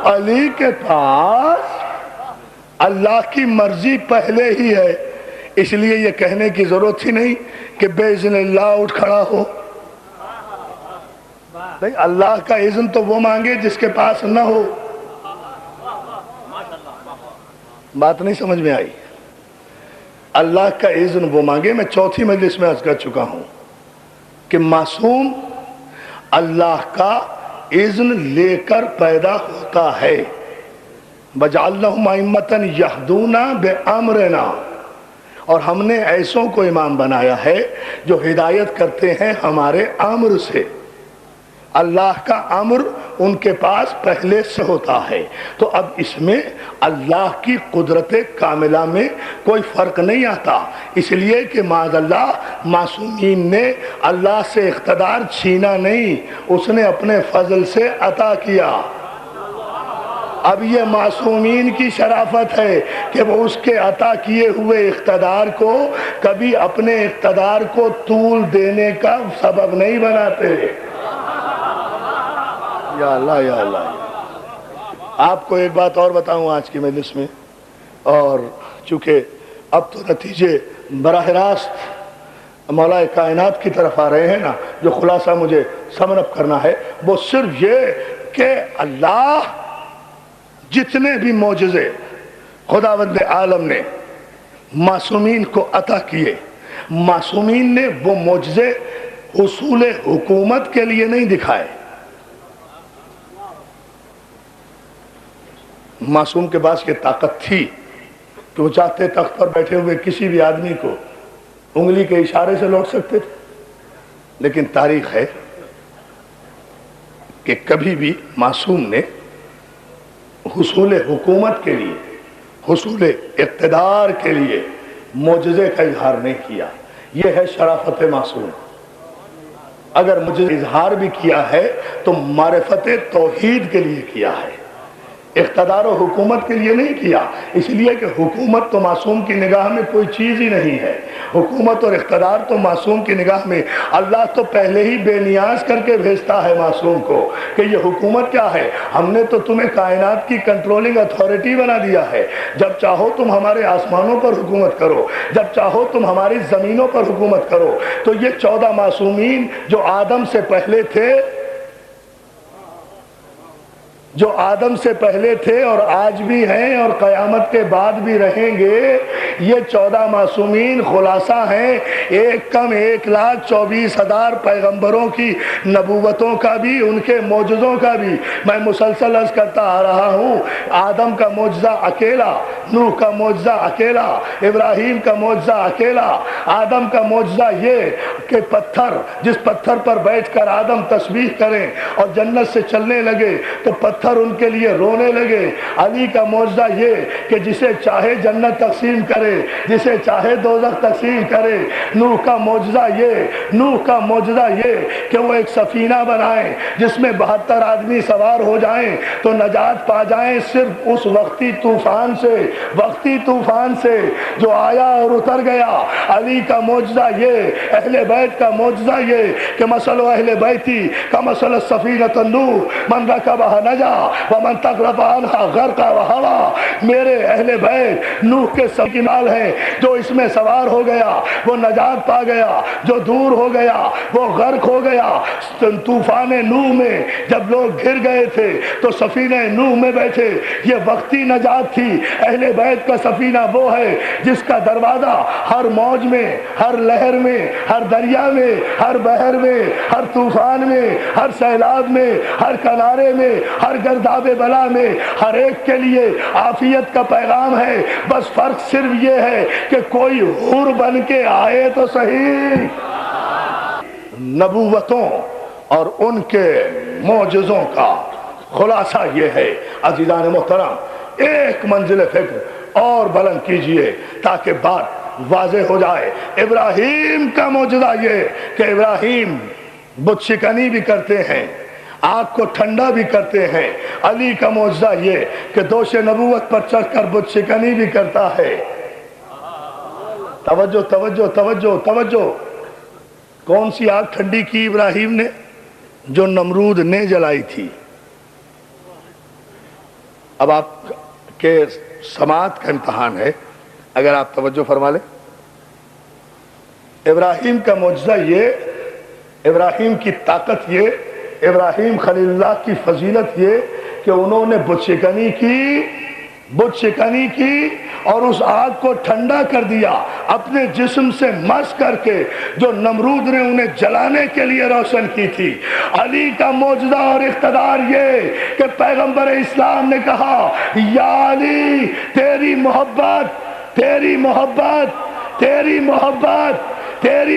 B: علی کے پاس اللہ کی مرضی پہلے ہی ہے، اس لیے یہ کہنے کی ضرورت ہی نہیں کہ بِإِذْنِ اللہ اٹھ کھڑا ہو۔ نہیں، اللہ کا اذن تو وہ مانگے جس کے پاس نہ ہو۔ بات نہیں سمجھ میں آئی؟ اللہ کا اذن وہ مانگے۔ میں چوتھی مجلس میں عرض کر چکا ہوں کہ معصوم اللہ کا اذن لے کر پیدا ہوتا ہے۔ وَجَعَلْنَهُمْ أَئِمَّةً يَهْدُونَ بِأَمْرِنَا، اور ہم نے ایسوں کو امام بنایا ہے جو ہدایت کرتے ہیں ہمارے امر سے۔ اللہ کا امر ان کے پاس پہلے سے ہوتا ہے، تو اب اس میں اللہ کی قدرت کاملہ میں کوئی فرق نہیں آتا، اس لیے کہ معاذ اللہ معصومین نے اللہ سے اقتدار چھینا نہیں، اس نے اپنے فضل سے عطا کیا۔ اب یہ معصومین کی شرافت ہے کہ وہ اس کے عطا کیے ہوئے اقتدار کو کبھی اپنے اقتدار کو طول دینے کا سبب نہیں بناتے۔ یا اللہ یا اللہ۔ آپ کو ایک بات اور بتاؤں آج کی مجلس میں، اور چونکہ اب تو نتیجے براہ راست مولا کائنات کی طرف آ رہے ہیں نا، جو خلاصہ مجھے سمن اپ کرنا ہے وہ صرف یہ کہ اللہ جتنے بھی معجزے خداوند عالم نے معصومین کو عطا کیے، معصومین نے وہ معجزے حصول حکومت کے لیے نہیں دکھائے۔ معصوم کے پاس یہ طاقت تھی کہ وہ چاہتے تخت پر بیٹھے ہوئے کسی بھی آدمی کو انگلی کے اشارے سے لوٹ سکتے تھے، لیکن تاریخ ہے کہ کبھی بھی معصوم نے حصول حکومت کے لیے، حصول اقتدار کے لیے معجزے کا اظہار نہیں کیا۔ یہ ہے شرافت معصوم۔ اگر مجھے اظہار بھی کیا ہے تو معرفت توحید کے لیے کیا ہے، اقتدار و حکومت کے لیے نہیں کیا، اس لیے کہ حکومت تو معصوم کی نگاہ میں کوئی چیز ہی نہیں ہے۔ حکومت اور اقتدار تو معصوم کی نگاہ میں اللہ تو پہلے ہی بے نیاز کر کے بھیجتا ہے معصوم کو کہ یہ حکومت کیا ہے، ہم نے تو تمہیں کائنات کی کنٹرولنگ اتھارٹی بنا دیا ہے، جب چاہو تم ہمارے آسمانوں پر حکومت کرو، جب چاہو تم ہماری زمینوں پر حکومت کرو۔ تو یہ 14 معصومین جو آدم سے پہلے تھے، جو آدم سے پہلے تھے اور آج بھی ہیں اور قیامت کے بعد بھی رہیں گے، یہ 14 معصومین خلاصہ ہیں ایک کم 1,24,000 پیغمبروں کی نبوتوں کا بھی، ان کے معجزوں کا بھی۔ میں مسلسل عرض کرتا آ رہا ہوں، آدم کا معجزہ اکیلا، نوح کا معجزہ اکیلا، ابراہیم کا معجزہ اکیلا۔ آدم کا معجزہ یہ کہ پتھر، جس پتھر پر بیٹھ کر آدم تسبیح کریں اور جنت سے چلنے لگے تو پتھر ان کے لیے رونے لگے۔ علی کا معجزہ یہ کہ جسے چاہے جنت تقسیم کرے، جسے چاہے دوزخ تقسیم کرے۔ نوح کا معجزہ یہ کہ وہ ایک سفینہ بنائیں جس میں 72 آدمی سوار ہو جائیں تو نجات پا جائیں صرف اس وقتی طوفان سے جو آیا اور اتر گیا۔ علی کا معجزہ یہ، اہل بیت کا معجزہ یہ کہ مثل اہل بیتی کمثل السفینۃ النوح من رکبھا نجا ومن تغرق عنہا غرق وہوا۔ میرے اہل بیت نوح کے سفینہ ہیں، جو اس میں سوار ہو گیا وہ نجات پا گیا، جو دور ہو گیا وہ غرق ہو گیا۔ طوفان نوح میں جب لوگ گر گئے تھے تو سفینہ نوح میں بیٹھے، یہ وقتی نجات تھی۔ اہل بیت کا سفینہ وہ ہے جس کا دروازہ ہر موج میں، ہر لہر میں، ہر دریا میں، ہر بحر میں، ہر طوفان میں، ہر سیلاب میں، ہر کنارے میں، ہر گرداب بلا میں، ہر ایک کے لیے عافیت کا پیغام ہے۔ بس فرق صرف یہ ہے کہ کوئی حور بن کے آئے تو صحیح۔ نبوتوں اور ان کے معجزوں کا خلاصہ یہ ہے عزیزان محترم، ایک منزل فکر اور بلند کیجئے تاکہ بات واضح ہو جائے۔ ابراہیم کا معجزہ یہ کہ ابراہیم بت شکنی بھی کرتے ہیں، آگ کو ٹھنڈا بھی کرتے ہیں۔ علی کا معجزہ یہ کہ دوش نبوت پر چڑھ کر بت شکنی بھی کرتا ہے۔ توجہ توجہ توجہ توجہ۔ کون سی آگ ٹھنڈی کی ابراہیم نے؟ جو نمرود نے جلائی تھی۔ اب آپ کے سماعت کا امتحان ہے، اگر آپ توجہ فرما لیں۔ ابراہیم کا معجزہ یہ، ابراہیم کی طاقت یہ، ابراہیم خلیل اللہ کی فضیلت یہ کہ انہوں نے بت شکنی کی اور اس آگ کو ٹھنڈا کر دیا اپنے جسم سے مس کر کے، جو نمرود نے انہیں جلانے کے لیے روشن کی تھی۔ علی کا معجزہ اور اقتدار یہ کہ پیغمبر اسلام نے کہا، یا علی تیری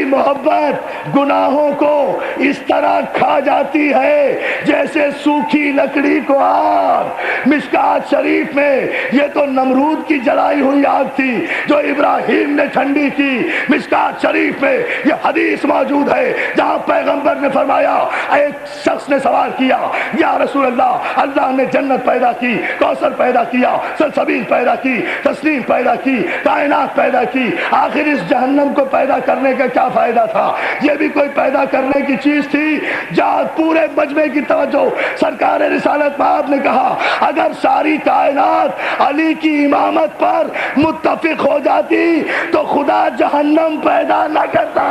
B: محبت گناہوں کو اس طرح کھا جاتی ہے جیسے سوکھی لکڑی کو آگ۔ مشکات شریف میں یہ تو نمرود کی جلائی ہوئی آگ تھی جو ابراہیم نے ٹھنڈی کی۔ مشکات شریف میں یہ حدیث موجود ہے جہاں پیغمبر نے فرمایا، ایک شخص نے سوال کیا، یا رسول اللہ، اللہ نے جنت پیدا کی، کوثر پیدا کیا، سلسبیل پیدا کی، تسلیم پیدا کی، کائنات پیدا کی، آخر اس جہنم کو پیدا کرنے کا کیا فائدہ تھا؟ یہ بھی کوئی پیدا کرنے کی چیز تھی؟ جہاں پورے مجمع کی توجہ سرکار رسالت مآب نے کہا اگر ساری کائنات علی کی امامت پر متفق ہو جاتی تو خدا جہنم پیدا نہ کرتا.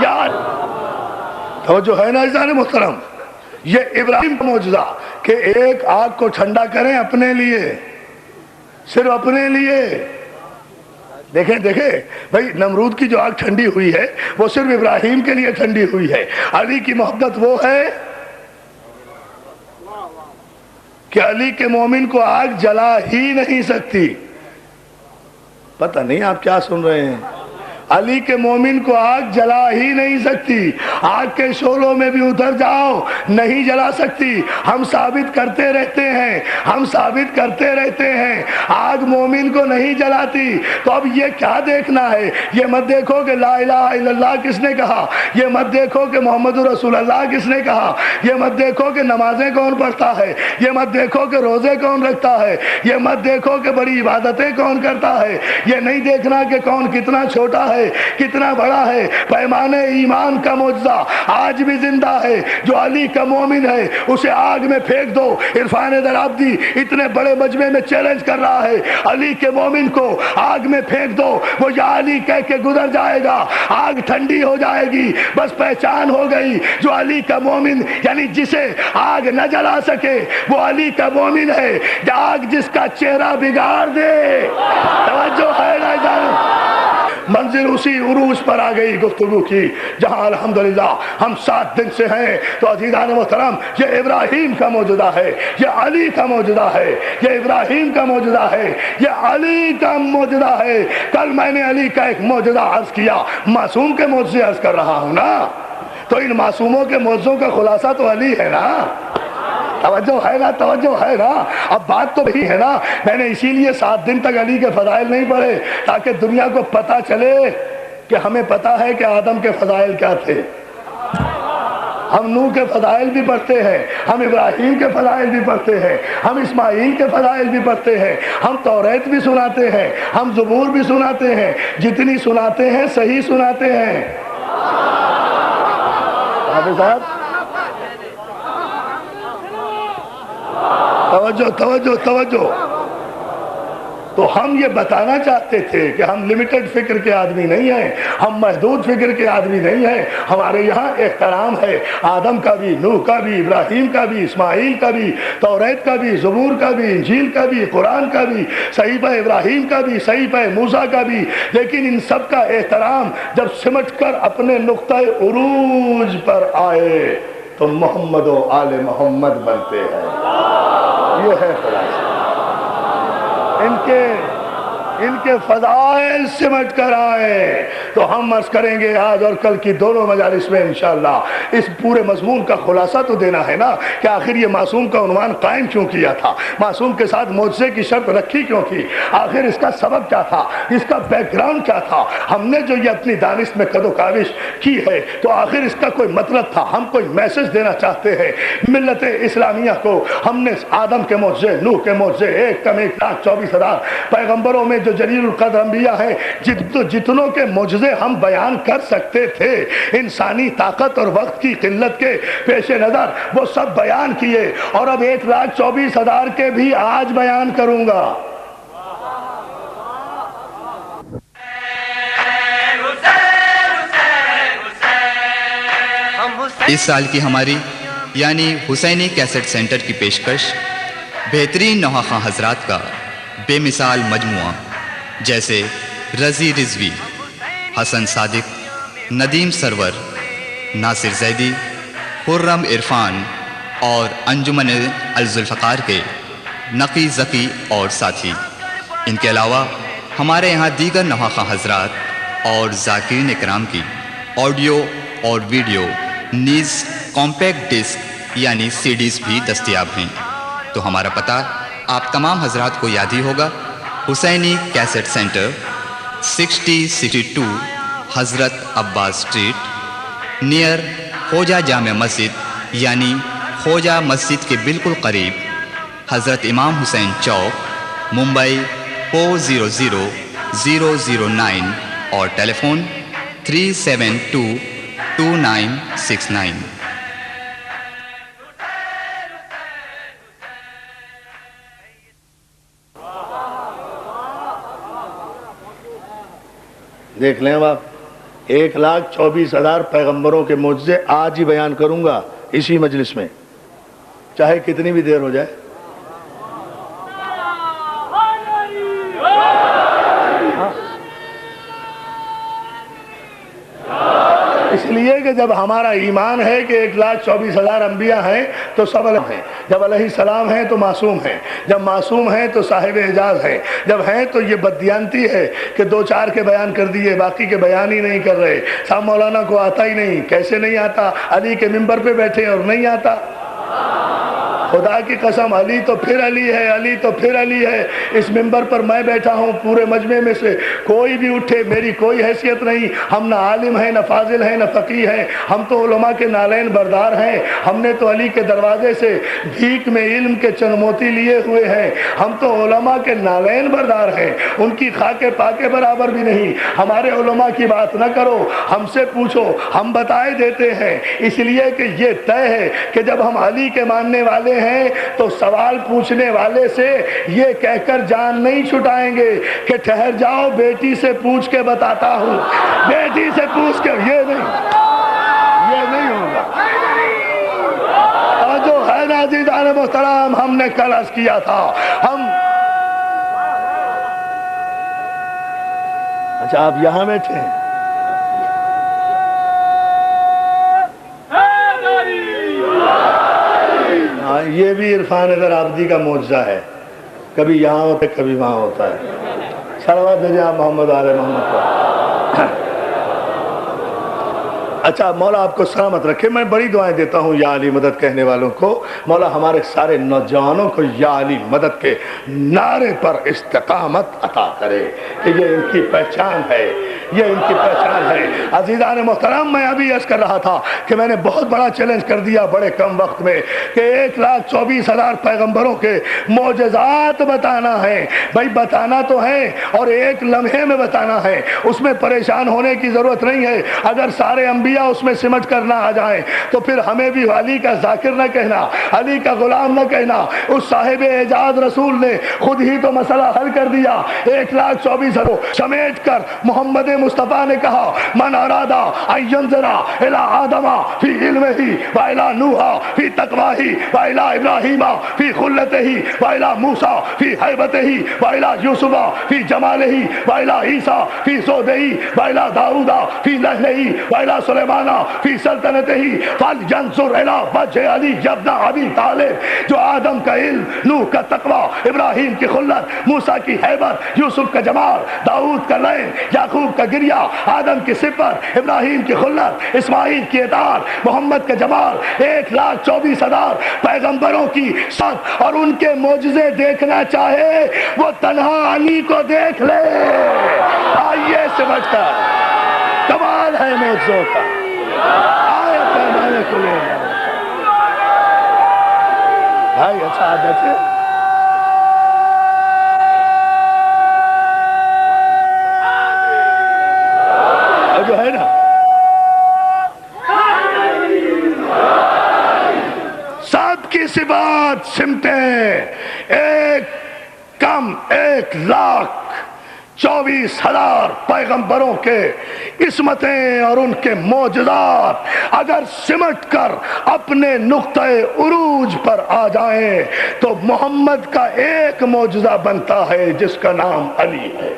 B: یار توجہ ہے نا عزیزان محترم؟ یہ ابراہیم کا معجزہ کہ ایک آگ کو ٹھنڈا کریں اپنے لیے، صرف اپنے لیے. دیکھیں بھئی نمرود کی جو آگ ٹھنڈی ہوئی ہے وہ صرف ابراہیم کے لیے ٹھنڈی ہوئی ہے. علی کی محبت وہ ہے کہ علی کے مومن کو آگ جلا ہی نہیں سکتی. پتہ نہیں آپ کیا سن رہے ہیں؟ علی کے مومن کو آگ جلا ہی نہیں سکتی. آگ کے شعلوں میں بھی اتر جاؤ نہیں جلا سکتی. ہم ثابت کرتے رہتے ہیں آگ مومن کو نہیں جلاتی. تو اب یہ کیا دیکھنا ہے؟ یہ مت دیکھو کہ لا الہ الا اللہ کس نے کہا، یہ مت دیکھو کہ محمد رسول اللہ کس نے کہا، یہ مت دیکھو کہ نمازیں کون پڑھتا ہے، یہ مت دیکھو کہ روزے کون رکھتا ہے، یہ مت دیکھو کہ بڑی عبادتیں کون کرتا ہے. یہ نہیں دیکھنا کہ کون کتنا چھوٹا ہے کتنا بڑا ہے. پیمانے ایمان کا معجزہ آج بھی زندہ ہے. جو علی کا مومن ہے اسے آگ میں پھینک دو. عرفان درابدی اتنے بڑے مجمع میں چیلنج کر رہا ہے علی کے مومن کو آگ میں پھینک دو، وہ یا علی کہہ کے گزر جائے گا. آگ ٹھنڈی ہو جائے گی. بس پہچان ہو گئی جو علی کا مومن یعنی جسے آگ نہ جلا سکے وہ علی کا مومن ہے. آگ جس کا چہرہ بگاڑ دے. توجہ ہے نا جانو؟ منزل اسی عروج پر آ گئی گفتگو کی جہاں الحمدللہ ہم 7 دن سے ہیں. تو عزیزان محترم یہ ابراہیم کا معجزہ ہے، یہ علی کا معجزہ ہے، یہ ابراہیم کا معجزہ ہے، یہ علی کا معجزہ ہے. کل میں نے علی کا ایک معجزہ عرض کیا، معصوم کے معجزے عرض کر رہا ہوں نا. تو ان معصوموں کے معجزوں کا خلاصہ تو علی ہے نا. توجہ ہے نا؟ اب بات تو وہی ہے نا. میں نے اسی لیے 7 دن تک علی کے فضائل نہیں پڑھے تاکہ دنیا کو پتا چلے کہ ہمیں پتا ہے کہ آدم کے فضائل کیا تھے. ہم نوح کے فضائل بھی پڑھتے ہیں، ہم ابراہیم کے فضائل بھی پڑھتے ہیں، ہم اسماعیل کے فضائل بھی پڑھتے ہیں، ہم توریت بھی سناتے ہیں، ہم زبور بھی سناتے ہیں. جتنی سناتے ہیں صحیح سناتے ہیں. حافظ صاحب توجہ. تو ہم یہ بتانا چاہتے تھے کہ ہم لمیٹڈ فکر کے آدمی نہیں ہیں، ہم محدود فکر کے آدمی نہیں ہیں. ہمارے یہاں احترام ہے آدم کا بھی، نوح کا بھی، ابراہیم کا بھی، اسماعیل کا بھی، توریت کا بھی، زبور کا بھی، انجیل کا بھی، قرآن کا بھی، صحیفہ ابراہیم کا بھی، صحیفہ موسیٰ کا بھی. لیکن ان سب کا احترام جب سمٹ کر اپنے نقطۂ عروج پر آئے تو محمد و آل محمد بنتے ہیں. یہ ہے خلاصہ. ان کے فضائل سمٹ کر آئے تو ہم عرض کریں گے آج اور کل کی دونوں مجالس میں انشاءاللہ اس پورے مضمون کا خلاصہ تو دینا ہے نا کہ آخر یہ معصوم کا عنوان قائم کیوں کیا تھا، معصوم کے ساتھ معجزے کی شرط رکھی کیوں تھی، آخر اس کا سبب کیا تھا، اس کا بیک گراؤنڈ کیا تھا. ہم نے جو یہ اپنی دانش میں قد و کاوش کی ہے تو آخر اس کا کوئی مطلب تھا. ہم کوئی میسج دینا چاہتے ہیں ملت اسلامیہ کو. ہم نے آدم کے معجزے، نوح کے معجزے، 1,24,000 پیغمبروں میں جو جلیل القدر انبیاء ہیں جتنوں کے معجزے ہم بیان کر سکتے تھے انسانی طاقت اور وقت کی قلت کے پیش نظر وہ سب بیان کیے. اور اب 1,24,000 کے بھی آج بیان کروں گا.
C: اس سال کی ہماری یعنی حسینی کیسٹ سینٹر کی پیشکش بہترین نواخواں حضرات کا بے مثال مجموعہ جیسے رضی رضوی، حسن صادق، ندیم سرور، ناصر زیدی، خرم عرفان اور انجمن الذوالفقار کے نقی ذکی اور ساتھی. ان کے علاوہ ہمارے یہاں دیگر نواخواں حضرات اور ذاکرین اکرام کی آڈیو اور ویڈیو نیز کمپیکٹ ڈسک یعنی CDs بھی دستیاب ہیں. تو ہمارا پتہ آپ تمام حضرات کو یاد ہی ہوگا، حسینی کیسٹ سینٹر 6062 حضرت عباس اسٹریٹ نیئر خوجہ جامع مسجد یعنی خوجہ مسجد کے بالکل قریب، حضرت امام حسین چوک، ممبئی 400009 اور ٹیلی فون 3722969.
B: دیکھ لیں اب آپ 1,24,000 پیغمبروں کے معجزے آج ہی بیان کروں گا اسی مجلس میں، چاہے کتنی بھی دیر ہو جائے۔ اس لیے کہ جب ہمارا ایمان ہے کہ 1,24,000 انبیاء ہیں تو سب الگ ہیں، جب علیہ السلام ہیں تو معصوم ہیں، جب معصوم ہیں تو صاحب اعجاز ہیں، جب ہیں تو یہ بددیانتی ہے کہ 2-4 کے بیان کر دیے باقی کے بیان ہی نہیں کر رہے۔ صاحب مولانا کو آتا ہی نہیں، کیسے نہیں آتا؟ علی کے ممبر پہ بیٹھے اور نہیں آتا۔ خدا کی قسم، علی تو پھر علی ہے، علی تو پھر علی ہے۔ اس ممبر پر میں بیٹھا ہوں، پورے مجمع میں سے کوئی بھی اٹھے میری کوئی حیثیت نہیں، ہم نہ عالم ہیں، نہ فاضل ہیں، نہ فقیہ ہیں، ہم تو علماء کے نالین بردار ہیں۔ ہم نے تو علی کے دروازے سے بھیک میں علم کے چند موتی لیے ہوئے ہیں، ہم تو علماء کے نالین بردار ہیں، ان کی خاک پاک برابر بھی نہیں۔ ہمارے علماء کی بات نہ کرو، ہم سے پوچھو، ہم بتائے دیتے ہیں۔ اس لیے کہ یہ طے ہے کہ جب ہم علی کے ماننے والے ہیں تو سوال پوچھنے والے سے یہ کہہ کر جان نہیں چھٹائیں گے کہ ٹھہر جاؤ بیٹی سے پوچھ کے بتاتا ہوں، بیٹی سے پوچھ کے، یہ نہیں ہوگا۔ اور جو ہے عزیزان محترم، ہم نے کل عرض کیا تھا، اچھا آپ یہاں بیٹھے ہیں، یہ بھی عرفان حیدر عابدی کا معجزہ ہے، کبھی یہاں ہوتا ہے کبھی وہاں ہوتا ہے۔ صلوات بھیجیں آپ محمد آل محمد کو۔ اچھا مولا آپ کو سلامت رکھے۔ میں بڑی دعائیں دیتا ہوں یا علی مدد کہنے والوں کو، مولا ہمارے سارے نوجوانوں کو یا علی مدد کے نعرے پر استقامت عطا کرے کہ یہ ان کی پہچان ہے، یہ ان کی پہچان ہے۔ عزیزان محترم، میں ابھی عرض کر رہا تھا کہ میں نے بہت بڑا چیلنج کر دیا بڑے کم وقت میں کہ 1,24,000 پیغمبروں کے معجزات بتانا ہے۔ بھائی بتانا تو ہے اور ایک لمحے میں بتانا ہے، اس میں پریشان ہونے کی ضرورت نہیں ہے۔ اگر سارے انبیاء اس میں سمٹ کر نہ آ جائیں تو پھر ہمیں بھی علی کا ذاکر نہ کہنا، علی کا غلام نہ کہنا۔ اس صاحب اعجاز رسول نے خود ہی تو مسئلہ حل کر دیا۔ 1,24,000 سمیٹ کر محمد مصطفیٰ نے کہا من ارادہ ان ینظر الی آدم فی علمہ و الی نوح فی تقویہ و الی ابراہیم فی خلتہ و الی موسیٰ فی ہیبتہ و الی یوسف فی جمالہ و الی عیسیٰ فی زہدہ و الی داؤد فی لہلہ و الی سلیمان فی سلطنتہ فلینظر الی وجہ علی ابن ابی طالب۔ جو آدم کا علم، نوح کا تقوی، ابراہیم کی خلت، موسیٰ کی ہیبت، یوسف کا جمال، داؤد کا لین، یعقوب کا گریہ، آدم کی صفت، ابراہیم کی خلت، اسماعیل کی اطاعت، محمد کا جمال، 1,24,000 پیغمبروں کی سب اور ان کے معجزے دیکھنا چاہے وہ تنہا علی کو دیکھ لے۔ آئیے سمجھ کر، کمال ہے معجزوں کا، آیت ہے میں نے کھلے بھائی۔ اچھا آپ بیٹھے، جو ہے نا سب کی صفات سمٹیں، 1,24,000 پیغمبروں کے عصمتیں اور ان کے معجزات اگر سمٹ کر اپنے نقطۂ عروج پر آ جائیں تو محمد کا ایک معجزہ بنتا ہے جس کا نام علی ہے۔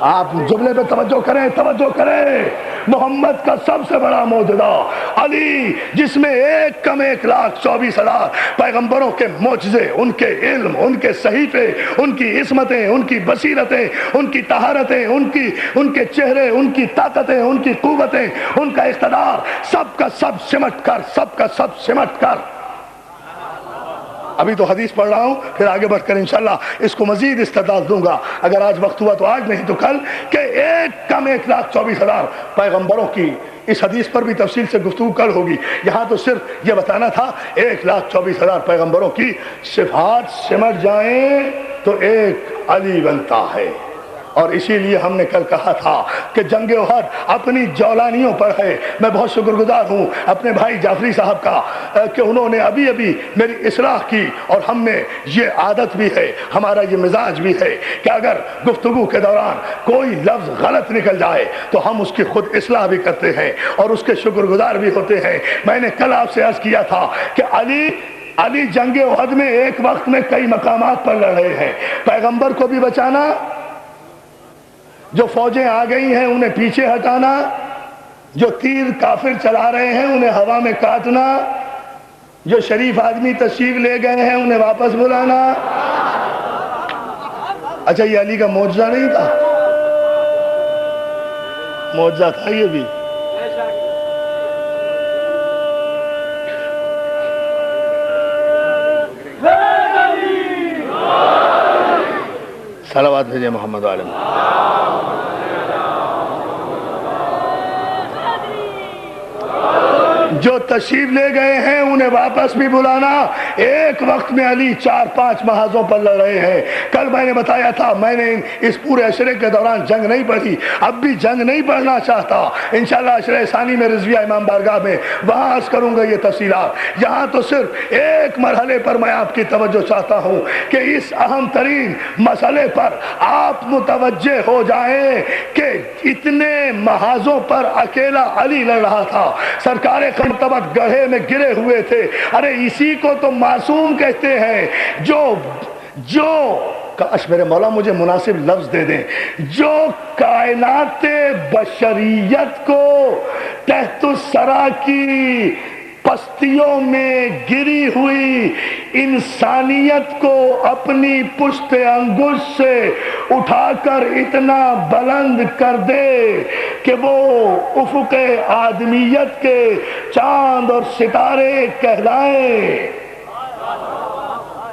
B: آپ جملے پہ توجہ کریں، توجہ کریں۔ محمد کا سب سے بڑا معجزہ علی، جس میں 1,24,000 پیغمبروں کے معجزے، ان کے علم، ان کے صحیفے، ان کی عصمتیں، ان کی بصیرتیں، ان کی طہارتیں، ان کے چہرے، ان کی طاقتیں، ان کی قوتیں، ان کا اقتدار، سب کا سب سمٹ کر ابھی تو حدیث پڑھ رہا ہوں، پھر آگے بڑھ کر انشاءاللہ اس کو مزید استعداد دوں گا، اگر آج وقت ہوا تو آج، نہیں تو کل، کہ 1,24,000 پیغمبروں کی اس حدیث پر بھی تفصیل سے گفتگو کل ہوگی۔ یہاں تو صرف یہ بتانا تھا 1,24,000 پیغمبروں کی صفات سمٹ جائیں تو ایک علی بنتا ہے۔ اور اسی لیے ہم نے کل کہا تھا کہ جنگ احد اپنی جولانیوں پر ہے. میں بہت شکر گزار ہوں اپنے بھائی جعفری صاحب کا کہ انہوں نے ابھی میری اصلاح کی, اور ہم میں یہ عادت بھی ہے, ہمارا یہ مزاج بھی ہے کہ اگر گفتگو کے دوران کوئی لفظ غلط نکل جائے تو ہم اس کی خود اصلاح بھی کرتے ہیں اور اس کے شکر گزار بھی ہوتے ہیں. میں نے کل آپ سے عرض کیا تھا کہ علی جنگ احد میں ایک وقت میں کئی مقامات پر لڑ رہے ہیں. پیغمبر کو بھی بچانا, جو فوجیں آ گئی ہیں انہیں پیچھے ہٹانا, جو تیر کافر چلا رہے ہیں انہیں ہوا میں کاٹنا, جو شریف آدمی تشریف لے گئے ہیں انہیں واپس بلانا. اچھا یہ علی کا معجزہ نہیں تھا؟ معجزہ تھا یہ بھی. صلوات بھیجے محمد عالم. جو تشریف لے گئے ہیں انہیں واپس بھی بلانا. ایک وقت میں علی 4-5 محاذوں پر لڑ رہے ہیں. کل میں نے بتایا تھا میں نے اس پورے عشرے کے دوران جنگ نہیں پڑھی, اب بھی جنگ نہیں پڑھنا چاہتا. انشاءاللہ عشرہ ثانی میں رضویہ امام بارگاہ میں وہاں عرض کروں گا یہ تفصیلات. یہاں تو صرف ایک مرحلے پر میں آپ کی توجہ چاہتا ہوں کہ اس اہم ترین مسئلے پر آپ متوجہ ہو جائیں کہ اتنے محاذوں پر اکیلا علی لڑ رہا تھا. سرکار مرتبت گڑھے میں گرے ہوئے تھے. ارے اسی کو تو معصوم کہتے ہیں جو کاش میرے مولا مجھے مناسب لفظ دے دیں, جو کائنات بشریت کو تحت الثری کی پستیوں میں گری ہوئی انسانیت کو اپنی پشت انگشت سے اٹھا کر اتنا بلند کر دے کہ وہ افق آدمیت کے چاند اور ستارے کہلائیں.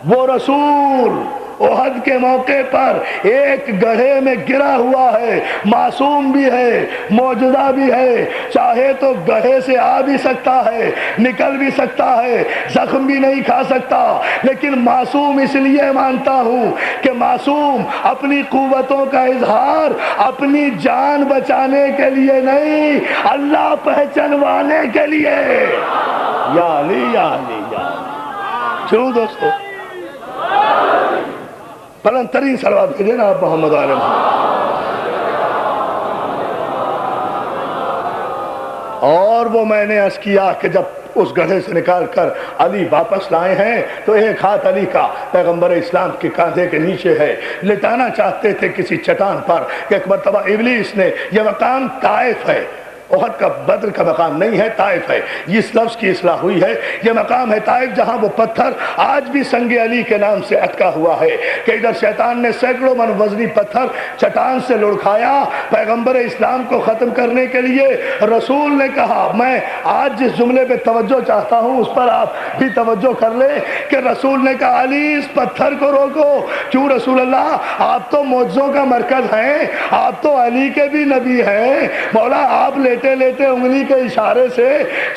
B: وہ رسول احد کے موقع پر ایک گڑھے میں گرا ہوا ہے, معصوم بھی ہے, معجزہ بھی ہے. چاہے تو گڑھے سے آ بھی سکتا ہے, نکل بھی سکتا ہے, زخم بھی نہیں کھا سکتا, لیکن معصوم اس لیے مانتا ہوں کہ معصوم اپنی قوتوں کا اظہار اپنی جان بچانے کے لیے نہیں, اللہ پہچانوانے کے لیے. یا علی یا علی یا علی. کیوں دوستو بلند ترین صلوات بھیجے نا آپ محمد عالم. اور وہ میں نے عرض کیا کہ جب اس گڑھے سے نکال کر علی واپس لائے ہیں تو ایک ہاتھ علی کا پیغمبر اسلام کے کاندھے کے نیچے ہے. لٹانا چاہتے تھے کسی چٹان پر کہ ایک مرتبہ ابلیس نے, یہ مقام طائف ہے, احد کا بدر کا مقام نہیں ہے, طائف ہے. اس لفظ کی اصلاح ہوئی ہے, یہ مقام ہے طائف جہاں وہ پتھر آج بھی سنگ علی کے نام سے اٹکا ہوا ہے کہ ادھر شیطان نے سینکڑوں من وزنی پتھر چٹان سے لڑکھایا پیغمبر اسلام کو ختم کرنے کے لیے. رسول نے کہا, میں آج جس جملے پہ توجہ چاہتا ہوں اس پر آپ بھی توجہ کر لیں کہ رسول نے کہا علی اس پتھر کو روکو. کیوں رسول اللہ, آپ تو معجزوں کا مرکز ہیں, آپ تو علی کے بھی نبی ہیں. مولا آپ لیٹے انگلی کے اشارے سے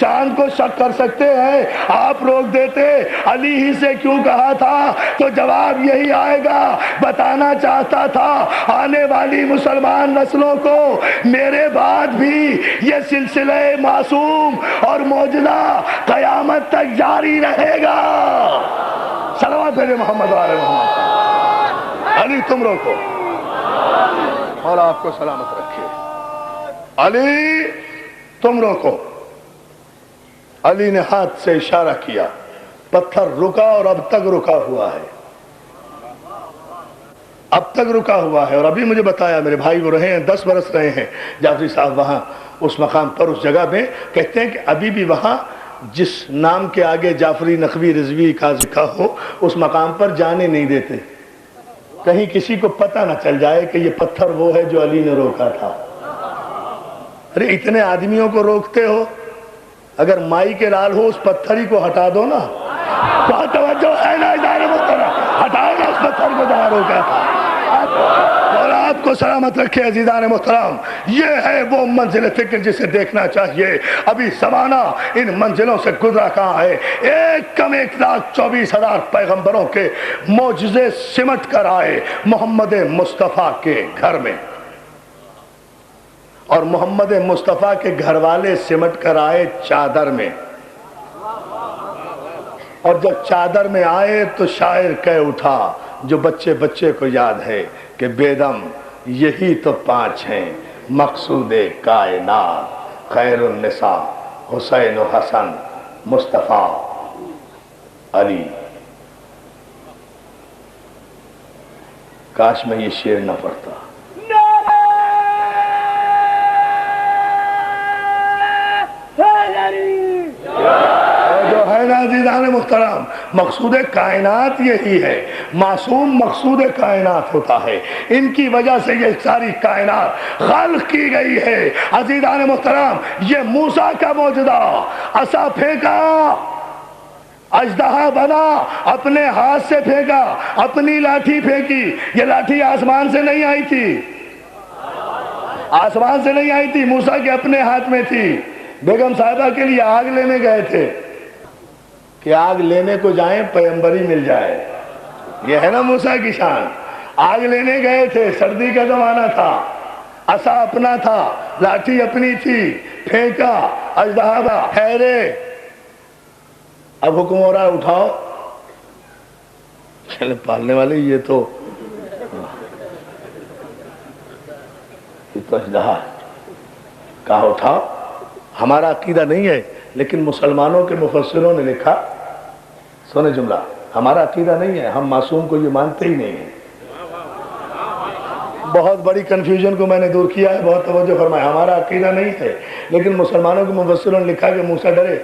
B: چاند کو شک کر سکتے ہیں, آپ روک دیتے. علی ہی سے کیوں کہا تھا؟ تو جواب یہی آئے گا. بتانا چاہتا تھا آنے والی مسلمان نسلوں کو میرے بعد بھی یہ سلسلہ معصوم اور معجزہ قیامت تک جاری رہے گا. صلوات بھیجے محمد علیہ محمد. علی تم روکو اور آپ کو سلامت رکھے. علی تم روکو. علی نے ہاتھ سے اشارہ کیا, پتھر رکا اور اب تک رکا ہوا ہے, اب تک رکا ہوا ہے. اور ابھی مجھے بتایا میرے بھائی وہ رہے ہیں 10 برس رہے ہیں جعفری صاحب وہاں اس مقام پر اس جگہ میں, کہتے ہیں کہ ابھی بھی وہاں جس نام کے آگے جعفری نقوی رضوی کا ذکر ہو اس مقام پر جانے نہیں دیتے, کہیں کسی کو پتہ نہ چل جائے کہ یہ پتھر وہ ہے جو علی نے روکا تھا. ارے اتنے آدمیوں کو روکتے ہو, اگر مائی کے لال ہو اس پتھر ہی کو ہٹا دو نا. بہت توجہ ہے نا ادارے محترم, ہٹاؤ نا اس پتھر کو جہاں روکا تھا. مولا آپ کو سلامت رکھے عزیزان محترم. یہ ہے وہ منزل فکر جسے دیکھنا چاہیے. ابھی زمانہ ان منزلوں سے گزرا کہاں ہے. 1,24,000 پیغمبروں کے معجزے سمٹ کر آئے محمد مصطفیٰ کے گھر میں, اور محمد مصطفیٰ کے گھر والے سمٹ کر آئے چادر میں. اور جب چادر میں آئے تو شاعر کہہ اٹھا جو بچے بچے کو یاد ہے کہ بیدم یہی تو 5 ہیں مقصود کائنات, خیر النساء حسین و حسن مصطفیٰ علی. کاش میں یہ شعر نہ پڑھتا. جو ہے نا عزیزان محترم, مقصود کائنات یہی ہے. معصوم مقصود کائنات ہوتا ہے. ان کی وجہ سے یہ ساری کائنات خلق کی گئی ہے. عزیزان محترم, یہ موسیٰ کا معجزہ, عصا پھینکا اژدہا بنا, اپنے ہاتھ سے پھینکا, اپنی لاٹھی پھینکی. یہ لاٹھی آسمان سے نہیں آئی تھی, آسمان سے نہیں آئی تھی, موسیٰ کے اپنے ہاتھ میں تھی. بیگم صاحبہ کے لیے آگ لینے گئے تھے کہ آگ لینے کو جائیں پیغمبری مل جائے. یہ ہے نا موسیٰ کی شان. آگ لینے گئے تھے, سردی کا زمانہ تھا, عصا اپنا تھا, لاٹھی اپنی تھی, پھینکا اژدہا ٹھہرے. اب حکم ہو رہا ہے اٹھاؤ. چلے پالنے والے یہ تو اژدہا کہا اٹھاؤ. ہمارا عقیدہ نہیں ہے, لیکن مسلمانوں کے مفسروں نے لکھا, سونے جملہ, ہمارا عقیدہ نہیں ہے, ہم معصوم کو یہ مانتے ہی نہیں ہیں. بہت بڑی کنفیوژن کو میں نے دور کیا ہے, بہت توجہ فرمائے. ہمارا عقیدہ نہیں ہے, لیکن مسلمانوں کے مفسروں نے لکھا کہ موسیٰ ڈرے,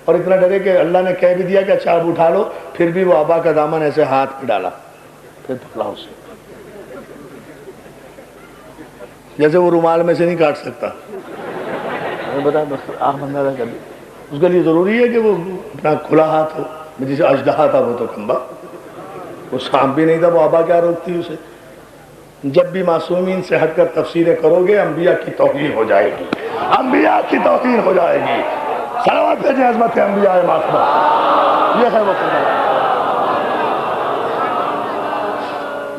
B: اور اتنا ڈرے کہ اللہ نے کہہ بھی دیا کہ اچھا اب اٹھا لو. پھر بھی وہ آبا کا دامن ایسے ہاتھ پہ ڈالا, پھر پکڑا اسے, جیسے وہ رومال میں سے نہیں کاٹ سکتا. بتا بس آنکھ بندہ کر دی. اس کے لیے ضروری ہے کہ وہ اپنا کھلا ہاتھ ہو. جسے اژدہا تھا وہ تو کھمبا, وہ سانپ بھی نہیں تھا, وہ آبا کیا روکتی اسے. جب بھی معصومین سے ہٹ کر تفسیریں کرو گے انبیاء کی توہین ہو جائے گی, انبیاء کی توہین ہو جائے گی. صلوات بھیجیں عظمت انبیاء معصومہ. یہ ہے وہ خدا.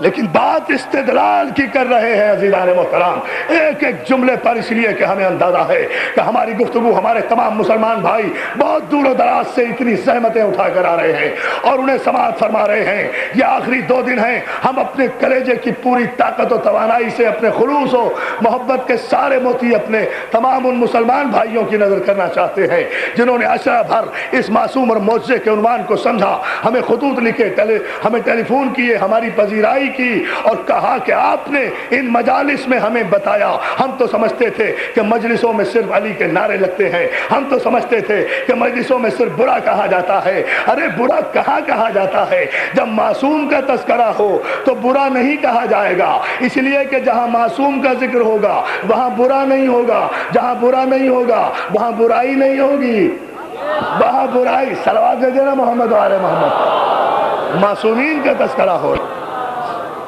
B: لیکن بات استدلال کی کر رہے ہیں عزیزان محترم, ایک ایک جملے پر, اس لیے کہ ہمیں اندازہ ہے کہ ہماری گفتگو ہمارے تمام مسلمان بھائی بہت دور و دراز سے اتنی زحمتیں اٹھا کر آ رہے ہیں اور انہیں سماعت فرما رہے ہیں. یہ آخری 2 دن ہیں, ہم اپنے کلیجے کی پوری طاقت و توانائی سے اپنے خلوص و محبت کے سارے موتی اپنے تمام ان مسلمان بھائیوں کی نظر کرنا چاہتے ہیں جنہوں نے عشرہ بھر اس معصوم اور معجزے کے عنوان کو سمجھا, ہمیں خطوط لکھے, ہمیں ٹیلی فون کیے, ہماری پذیرائی کی اور کہا کہ آپ نے ان مجالس میں ہمیں بتایا. ہم تو سمجھتے تھے کہ مجلسوں میں صرف علی کے نعرے لگتے ہیں, ہم تو سمجھتے تھے کہ مجلسوں میں صرف برا کہا جاتا ہے. ارے برا کہاں کہا جاتا ہے؟ جب معصوم کا تذکرہ ہو تو برا نہیں کہا جائے گا, اس لیے کہ جہاں معصوم کا ذکر ہوگا وہاں برا نہیں ہوگا, جہاں برا نہیں ہوگا وہاں برائی نہیں ہوگی, وہاں برائی. صلوات بھیجنا محمد وعلى محمد. معصومین کا تذکرہ ہو.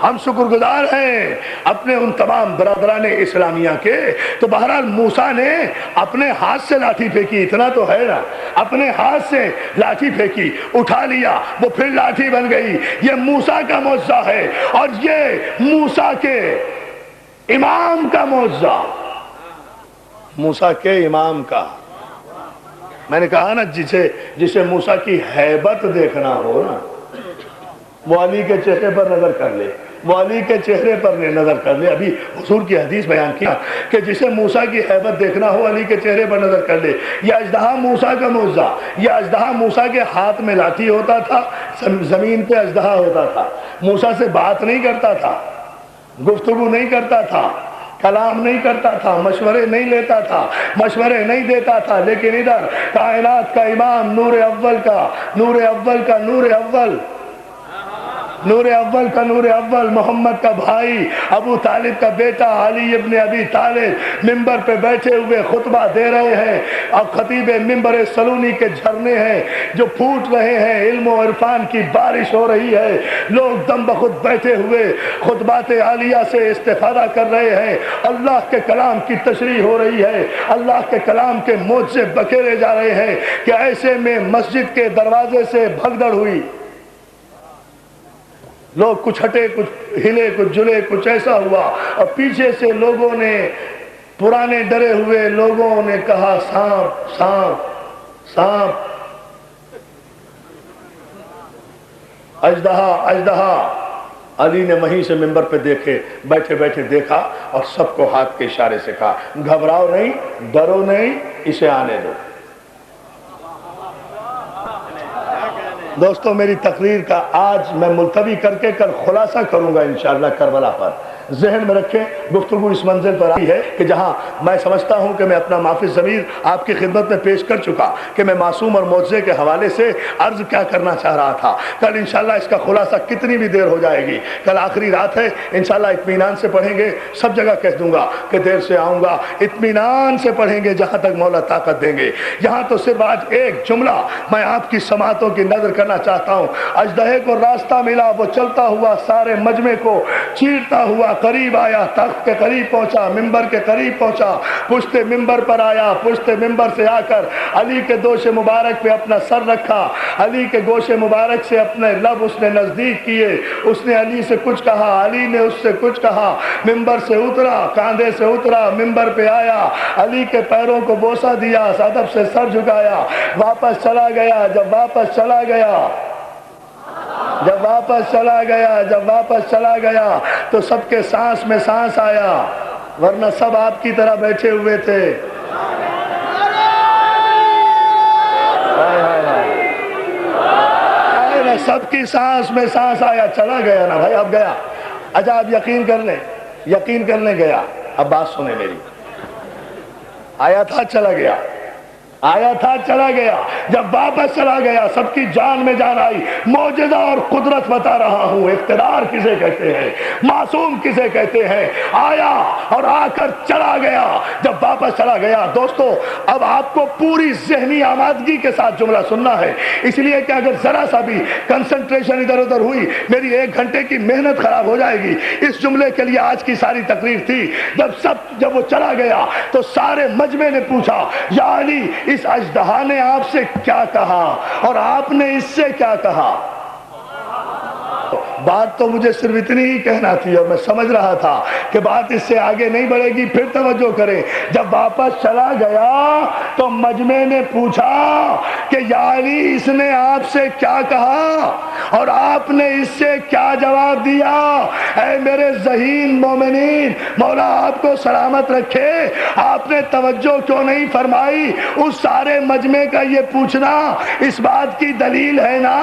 B: ہم شکر گزار ہیں اپنے ان تمام برادران اسلامیہ کے. تو بہرحال موسیٰ نے اپنے ہاتھ سے لاٹھی پھینکی, اتنا تو ہے نا, اپنے ہاتھ سے لاٹھی پھینکی, اٹھا لیا, وہ پھر لاٹھی بن گئی. یہ موسیٰ کا معجزہ ہے, اور یہ موسیٰ کے امام کا معجزہ, موسیٰ کے امام کا. میں نے کہا نا جسے موسیٰ کی ہیبت دیکھنا ہو نا, وہ علی کے چہرے پر نظر کر لے, وہ علی کے چہرے پر نظر کر لے. ابھی حضور کی حدیث بیان کیا کہ جسے موسیٰ کی ہیبت دیکھنا ہو علی کے چہرے پر نظر کر لے. یہ اژدہا موسیٰ کا معجزہ, یہ اژدہا موسیٰ کے ہاتھ میں لاٹھی ہوتا تھا, زمین پہ اژدہا ہوتا تھا, موسیٰ سے بات نہیں کرتا تھا, گفتگو نہیں کرتا تھا, کلام نہیں کرتا تھا, مشورے نہیں لیتا تھا, مشورے نہیں دیتا تھا, لیکن ادھر کائنات کا امام, نور اول کا نور اول کا نور اول, نور اول کا نور اول محمد کا بھائی ابو طالب کا بیٹا علی ابن ابی طالب ممبر پہ بیٹھے ہوئے خطبہ دے رہے ہیں، اور خطیب ممبر سلونی کے جھرنے ہیں جو پھوٹ رہے ہیں، علم و عرفان کی بارش ہو رہی ہے، لوگ دم بخود بیٹھے ہوئے خطبات عالیہ سے استفادہ کر رہے ہیں، اللہ کے کلام کی تشریح ہو رہی ہے، اللہ کے کلام کے معجزے بکھیرے جا رہے ہیں کہ ایسے میں مسجد کے دروازے سے بھگدڑ ہوئی، لوگ کچھ ہٹے، کچھ ہلے، کچھ جلے، کچھ ایسا ہوا، اور پیچھے سے لوگوں نے، پرانے ڈرے ہوئے لوگوں نے کہا سانپ سانپ سانپ، اژدہا اژدہا۔ علی نے وہیں سے ممبر پہ دیکھے، بیٹھے بیٹھے دیکھا اور سب کو ہاتھ کے اشارے سے کہا گھبراؤ نہیں، ڈرو نہیں، اسے آنے دو۔ دوستو میری تقریر کا آج میں ملتوی کر کے کل خلاصہ کروں گا انشاءاللہ کربلا پر۔ ذہن میں رکھیں گفتگو اس منزل پر آئی ہے کہ جہاں میں سمجھتا ہوں کہ میں اپنا معافی ضمیر آپ کی خدمت میں پیش کر چکا کہ میں معصوم اور معجزے کے حوالے سے عرض کیا کرنا چاہ رہا تھا۔ کل انشاءاللہ اس کا خلاصہ کتنی بھی دیر ہو جائے گی، کل آخری رات ہے، انشاءاللہ اطمینان سے پڑھیں گے، سب جگہ کہہ دوں گا کہ دیر سے آؤں گا، اطمینان سے پڑھیں گے جہاں تک مولا طاقت دیں گے۔ یہاں تو صرف آج ایک جملہ میں آپ کی سماعتوں کی نظر کرنا چاہتا ہوں۔ اژدہے کو راستہ ملا، وہ چلتا ہوا سارے مجمع کو چیرتا ہوا قریب آیا، تخت کے قریب پہنچا، ممبر کے قریب پہنچا، پشت ممبر پر آیا، پشت ممبر سے آ کر علی کے دوش مبارک پہ اپنا سر رکھا، علی کے گوش مبارک سے اپنے لب اس نے نزدیک کیے، اس نے علی سے کچھ کہا، علی نے اس سے کچھ کہا، ممبر سے اترا، کاندھے سے اترا، ممبر پہ آیا، علی کے پیروں کو بوسہ دیا، ادب سے سر جھکایا، واپس چلا گیا۔ جب واپس چلا گیا جب واپس چلا گیا تو سب کے سانس میں سانس آیا، ورنہ سب آپ کی طرح بیٹھے ہوئے تھے۔ سب کی سانس میں سانس آیا، چلا گیا نا بھائی، اب گیا۔ اچھا آپ یقین کر لیں گیا۔ اب بات سنیں میری، آیا تھا چلا گیا، آیا تھا چلا گیا۔ جب واپس چلا گیا سب کی جان میں جان آئی۔ معجزہ اور قدرت بتا رہا ہوں، اقتدار کسے کہتے ہیں، معصوم کسے کہتے ہیں۔ آیا اور آ کر چلا گیا۔ جب واپس چلا گیا دوستو، اب آپ کو پوری ذہنی آمادگی کے ساتھ جملہ سننا ہے، اس لیے کہ اگر ذرا سا بھی کنسنٹریشن ادھر ادھر ہوئی میری 1 گھنٹے کی محنت خراب ہو جائے گی۔ اس جملے کے لیے آج کی ساری تقریر تھی۔ جب وہ چلا گیا تو سارے مجمع نے پوچھا یا علی اس اژدہا نے آپ سے کیا کہا اور آپ نے اس سے کیا کہا؟ بات تو مجھے صرف اتنی ہی کہنا تھی اور میں سمجھ رہا تھا کہ بات اس سے آگے نہیں بڑھے گی، پھر توجہ کریں۔ جب واپس چلا گیا تو مجمع نے پوچھا کہ یا علی اس نے آپ سے کیا کہا اور آپ نے اس سے کیا جواب دیا؟ اے میرے ذہین مومنین، مولا آپ کو سلامت رکھے، آپ نے توجہ کیوں نہیں فرمائی؟ اس سارے مجمع کا یہ پوچھنا اس بات کی دلیل ہے نا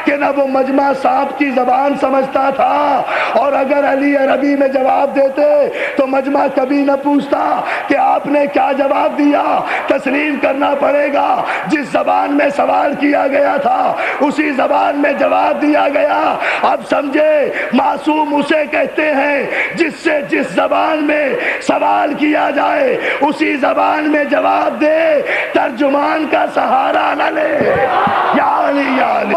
B: کہ نہ وہ مجمع صاحب کی زبان سمجھتا تھا، اور اگر علی عربی میں جواب دیتے تو مجمع کبھی نہ پوچھتا کہ آپ نے کیا جواب دیا۔ تسلیم کرنا پڑے گا، جس زبان میں سوال کیا گیا تھا اسی زبان میں جواب دیا گیا۔ اب سمجھے، معصوم اسے کہتے ہیں جس سے جس زبان میں سوال کیا جائے اسی زبان میں جواب دے، ترجمان کا سہارا نہ لے۔ یا علی یا علی۔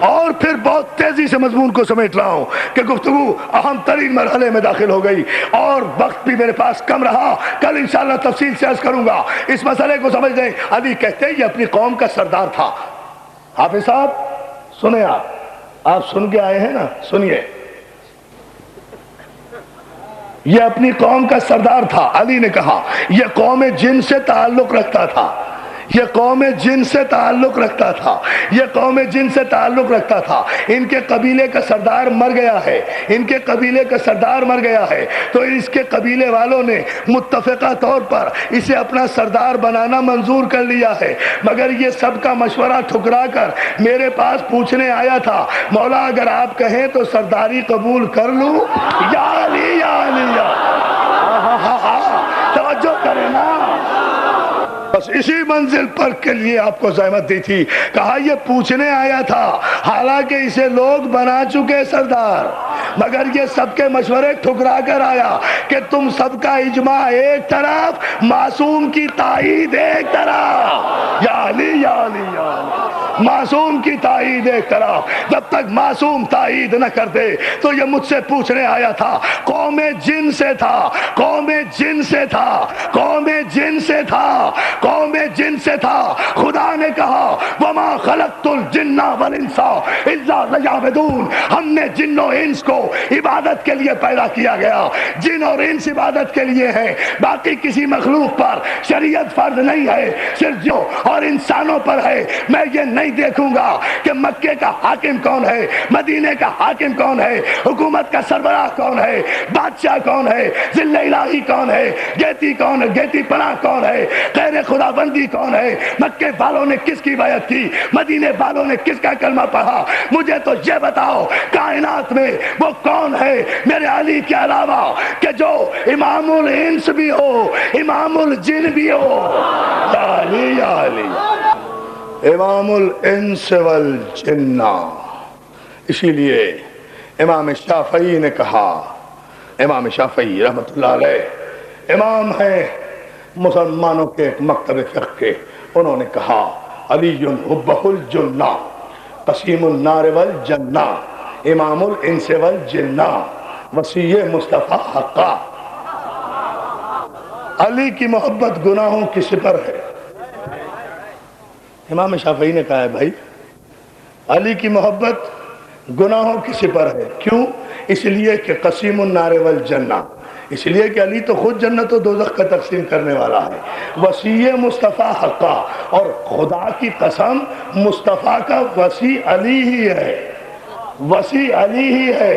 B: اور پھر بہت تیزی سے مضمون کو سمیٹ رہا ہوں کہ گفتگو اہم ترین مرحلے میں داخل ہو گئی اور وقت بھی میرے پاس کم رہا۔ کل انشاءاللہ تفصیل سے عرض کروں گا، اس مسئلے کو سمجھ لیں۔ علی کہتے ہیں یہ اپنی قوم کا سردار تھا۔ حافظ صاحب سنیں، آپ سن کے آئے ہیں نا، سنیے۔ یہ اپنی قوم کا سردار تھا۔ علی نے کہا یہ قوم جن سے تعلق رکھتا تھا، یہ قوم جن سے تعلق رکھتا تھا، یہ قوم جن سے تعلق رکھتا تھا۔ ان کے قبیلے کا سردار مر گیا ہے، ان کے قبیلے کا سردار مر گیا ہے، تو اس کے قبیلے والوں نے متفقہ طور پر اسے اپنا سردار بنانا منظور کر لیا ہے، مگر یہ سب کا مشورہ ٹھکرا کر میرے پاس پوچھنے آیا تھا، مولا اگر آپ کہیں تو سرداری قبول کر لوں؟ یا علی یا علی یا توجہ کریں نا۔ بس اسی منزل پر کے لیے آپ کو زحمت دی تھی، کہا یہ پوچھنے آیا تھا، حالانکہ اسے لوگ بنا چکے سردار، مگر یہ سب کے مشورے ٹھکرا کر آیا کہ تم سب کا اجماع ایک طرف، معصوم کی تائید ایک طرف، یا علی یا علی یا علی، معصوم کی تائید ایک طرف۔ جب تک معصوم تائید نہ کر دے تو یہ مجھ سے پوچھنے آیا تھا، قوم جن سے تھا، قوم جن سے تھا، قوم جن سے تھا، قوم جن سے تھا۔ خدا نے کہا وما خلقت الجن والانس الا لیعبدون، ہم نے جن و انس کو عبادت کے لیے پیدا کیا گیا، جن اور انس عبادت کے لیے ہیں، باقی کسی مخلوق پر شریعت فرض نہیں ہے، صرف جو اور انسانوں پر ہے۔ میں یہ نہیں دیکھوں گا کہ مکے کا حاکم کون ہے، مدینے کا حاکم کون ہے، حکومت کا سربراہ کون ہے، بادشاہ کون ہے، ذل الہی کون ہے، گیتی کون ہے، گیتی پناہ کون ہے، غیر خدا بندی کون ہے، مکے والوں نے کس کی بیعت کی، مدینے والوں نے کس کا کلمہ پڑھا۔ مجھے تو یہ بتاؤ کائنات میں وہ کون ہے میرے علی کے علاوہ کہ جو امام الانس بھی ہو، امام الجن بھی ہو۔ یا علی یا علی، امام الانس والجن۔ اسی لیے امام شافعی نے کہا، امام شافعی رحمت اللہ علیہ امام ہیں مسلمانوں کے ایک مکتب فقہ کے، انہوں نے کہا علی حبہ الجنہ قسیم النار والجنہ امام الانس والجنہ وسیع مصطفیٰ حقا۔ علی کی محبت گناہوں کی سپر ہے۔ امام شافعی نے کہا ہے بھائی علی کی محبت گناہوں کی سپر ہے، کیوں؟ اس لیے کہ قسیم النار والجنہ، اس لیے کہ علی تو خود جنت و دوزخ کا تقسیم کرنے والا ہے، وسیع مصطفیٰ حقا، اور خدا کی قسم مصطفیٰ کا وسیع علی ہی ہے، وسیع علی ہی ہے،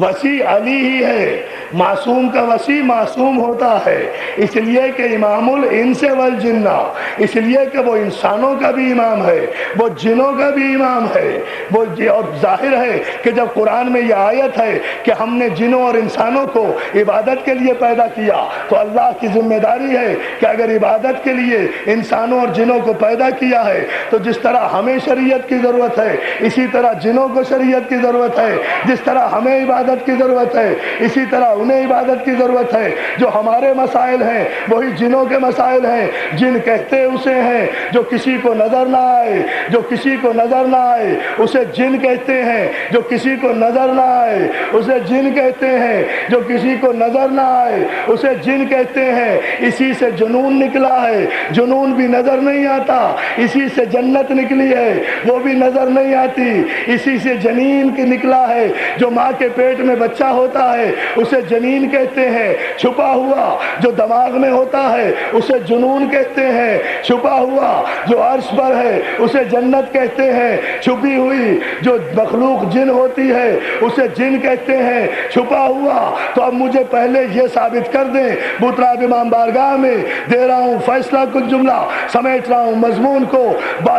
B: وسیع علی ہی ہے۔ معصوم کا وسیع معصوم ہوتا ہے، اس لیے کہ امام الانس والجنہ، اس لیے کہ وہ انسانوں کا بھی امام ہے، وہ جنوں کا بھی امام ہے۔ وہ اور ظاہر ہے کہ جب قرآن میں یہ آیت ہے کہ ہم نے جنوں اور انسانوں کو عبادت کے لیے پیدا کیا، تو اللہ کی ذمہ داری ہے کہ اگر عبادت کے لیے انسانوں اور جنوں کو پیدا کیا ہے تو جس طرح ہمیں شریعت کی ضرورت ہے اسی طرح جنوں کو شریعت کی ضرورت ہے، جس طرح ہمیں عبادت کی ضرورت ہے اسی طرح انہیں عبادت کی ضرورت ہے۔ جو ہمارے مسائل ہیں وہی جنوں کے مسائل ہیں۔ جن کہتے اسے ہیں جو کسی کو نظر نہ آئے، جو کسی کو نظر نہ آئے اسے جن کہتے ہیں، جو کسی کو نظر نہ آئے اسے جن کہتے ہیں، جو کسی کو نظر نہ آئے اسے جن کہتے ہیں۔ اسی سے جنون نکلا ہے، جنون بھی نظر نہیں آتا۔ اسی سے جنت نکلی ہے، وہ بھی نظر نہیں آتی۔ اسی سے جنین کی نکلا ہے، جو ماں کے پیٹ میں بچہ ہوتا ہے اسے جنین کہتے ہیں۔ چھپا ہوا جو دماغ میں ہوتا ہے اسے جنون کہتے ہیں۔ چھپا ہوا جو عرش پر ہے اسے جنت کہتے ہیں۔ چھپی ہوئی جو مخلوق جن ہوتی ہے اسے جن کہتے ہیں۔ چھپا ہوا تو اب مجھے پہلے یہ ثابت کر دیں، بطراب امام بارگاہ میں دے رہا ہوں فیصلہ، کچھ جملہ سمیٹ رہا ہوں، مضمون کو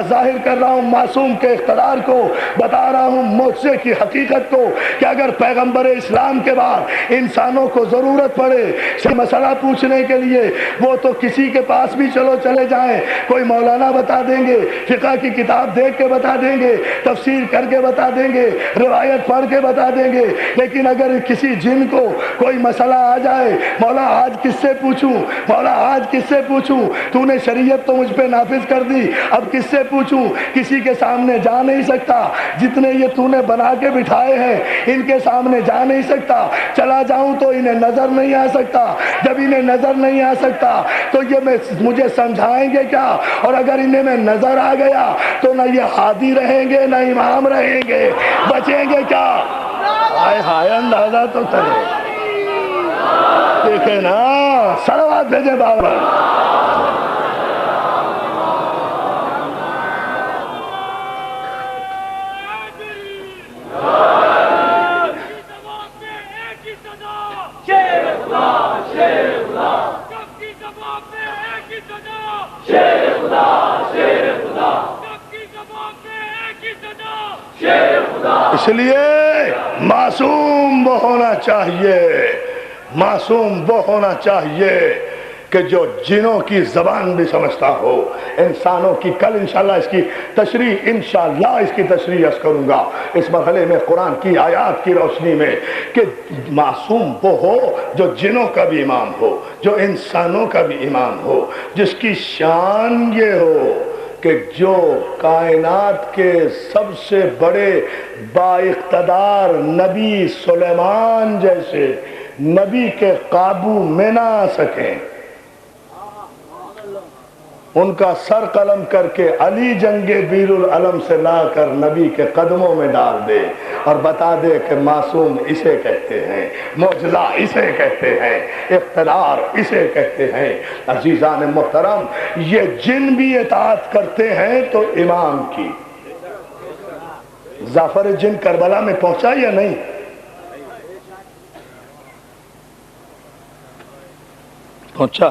B: ظاہر کر رہا ہوں، معصوم کے اقتدار کو بتا رہا ہوں، معجزے کی حقیقت کو، کہ اگر پیغمبر اسلام کے بعد انسانوں کو ضرورت پڑے مسئلہ پوچھنے کے لیے وہ تو کسی کے پاس بھی چلے جائیں، کوئی مولانا بتا دیں گے، فقہ کی کتاب دیکھ کے بتا دیں گے، تفسیر کر کے بتا دیں گے، روایت پڑھ کے بتا دیں گے۔ لیکن اگر کسی جن کو کوئی مسئلہ آ جائے، مولا آج کس سے پوچھوں، مولا آج کس سے پوچھوں، تو نے شریعت تو مجھ پہ نافذ کر دی، اب کس سے پوچھوں، کسی کے سامنے جا نہیں سکتا، جتنے یہ تو نے بنا کے بٹھائے ہیں ان کے سامنے جا نہیں سکتا، چلا جاؤں تو انہیں نظر نہیں آ سکتا، جب انہیں نظر نہیں آ سکتا تو یہ مجھے سمجھائیں گے کیا، اور اگر انہیں میں نظر آ گیا تو نہ یہ ہادی رہیں گے نہ امام رہیں گے، بچیں گے کیا؟ ہائے ہائے، اندازہ تو کرے، دیکھیں نا، صلوات بھیجیں بابا۔ اس لیے معصوم وہ ہونا چاہیے، معصوم وہ ہونا چاہیے کہ جو جنوں کی زبان بھی سمجھتا ہو انسانوں کی. کل انشاءاللہ اس کی تشریح عرض کروں گا اس مرحلے میں قرآن کی آیات کی روشنی میں کہ معصوم وہ ہو جو جنوں کا بھی امام ہو, جو انسانوں کا بھی امام ہو, جس کی شان یہ ہو کہ جو کائنات کے سب سے بڑے با اقتدار نبی سلیمان جیسے نبی کے قابو میں نہ آ سکیں, ان کا سر قلم کر کے علی جنگ بیر العلم سے لا کر نبی کے قدموں میں ڈال دے اور بتا دے کہ معصوم اسے کہتے ہیں, معجزہ اسے کہتے ہیں, اقتدار اسے کہتے ہیں. عزیزان محترم, یہ جن بھی اطاعت کرتے ہیں تو امام کی. جعفر جن کربلا میں پہنچا یا نہیں؟ پہنچا.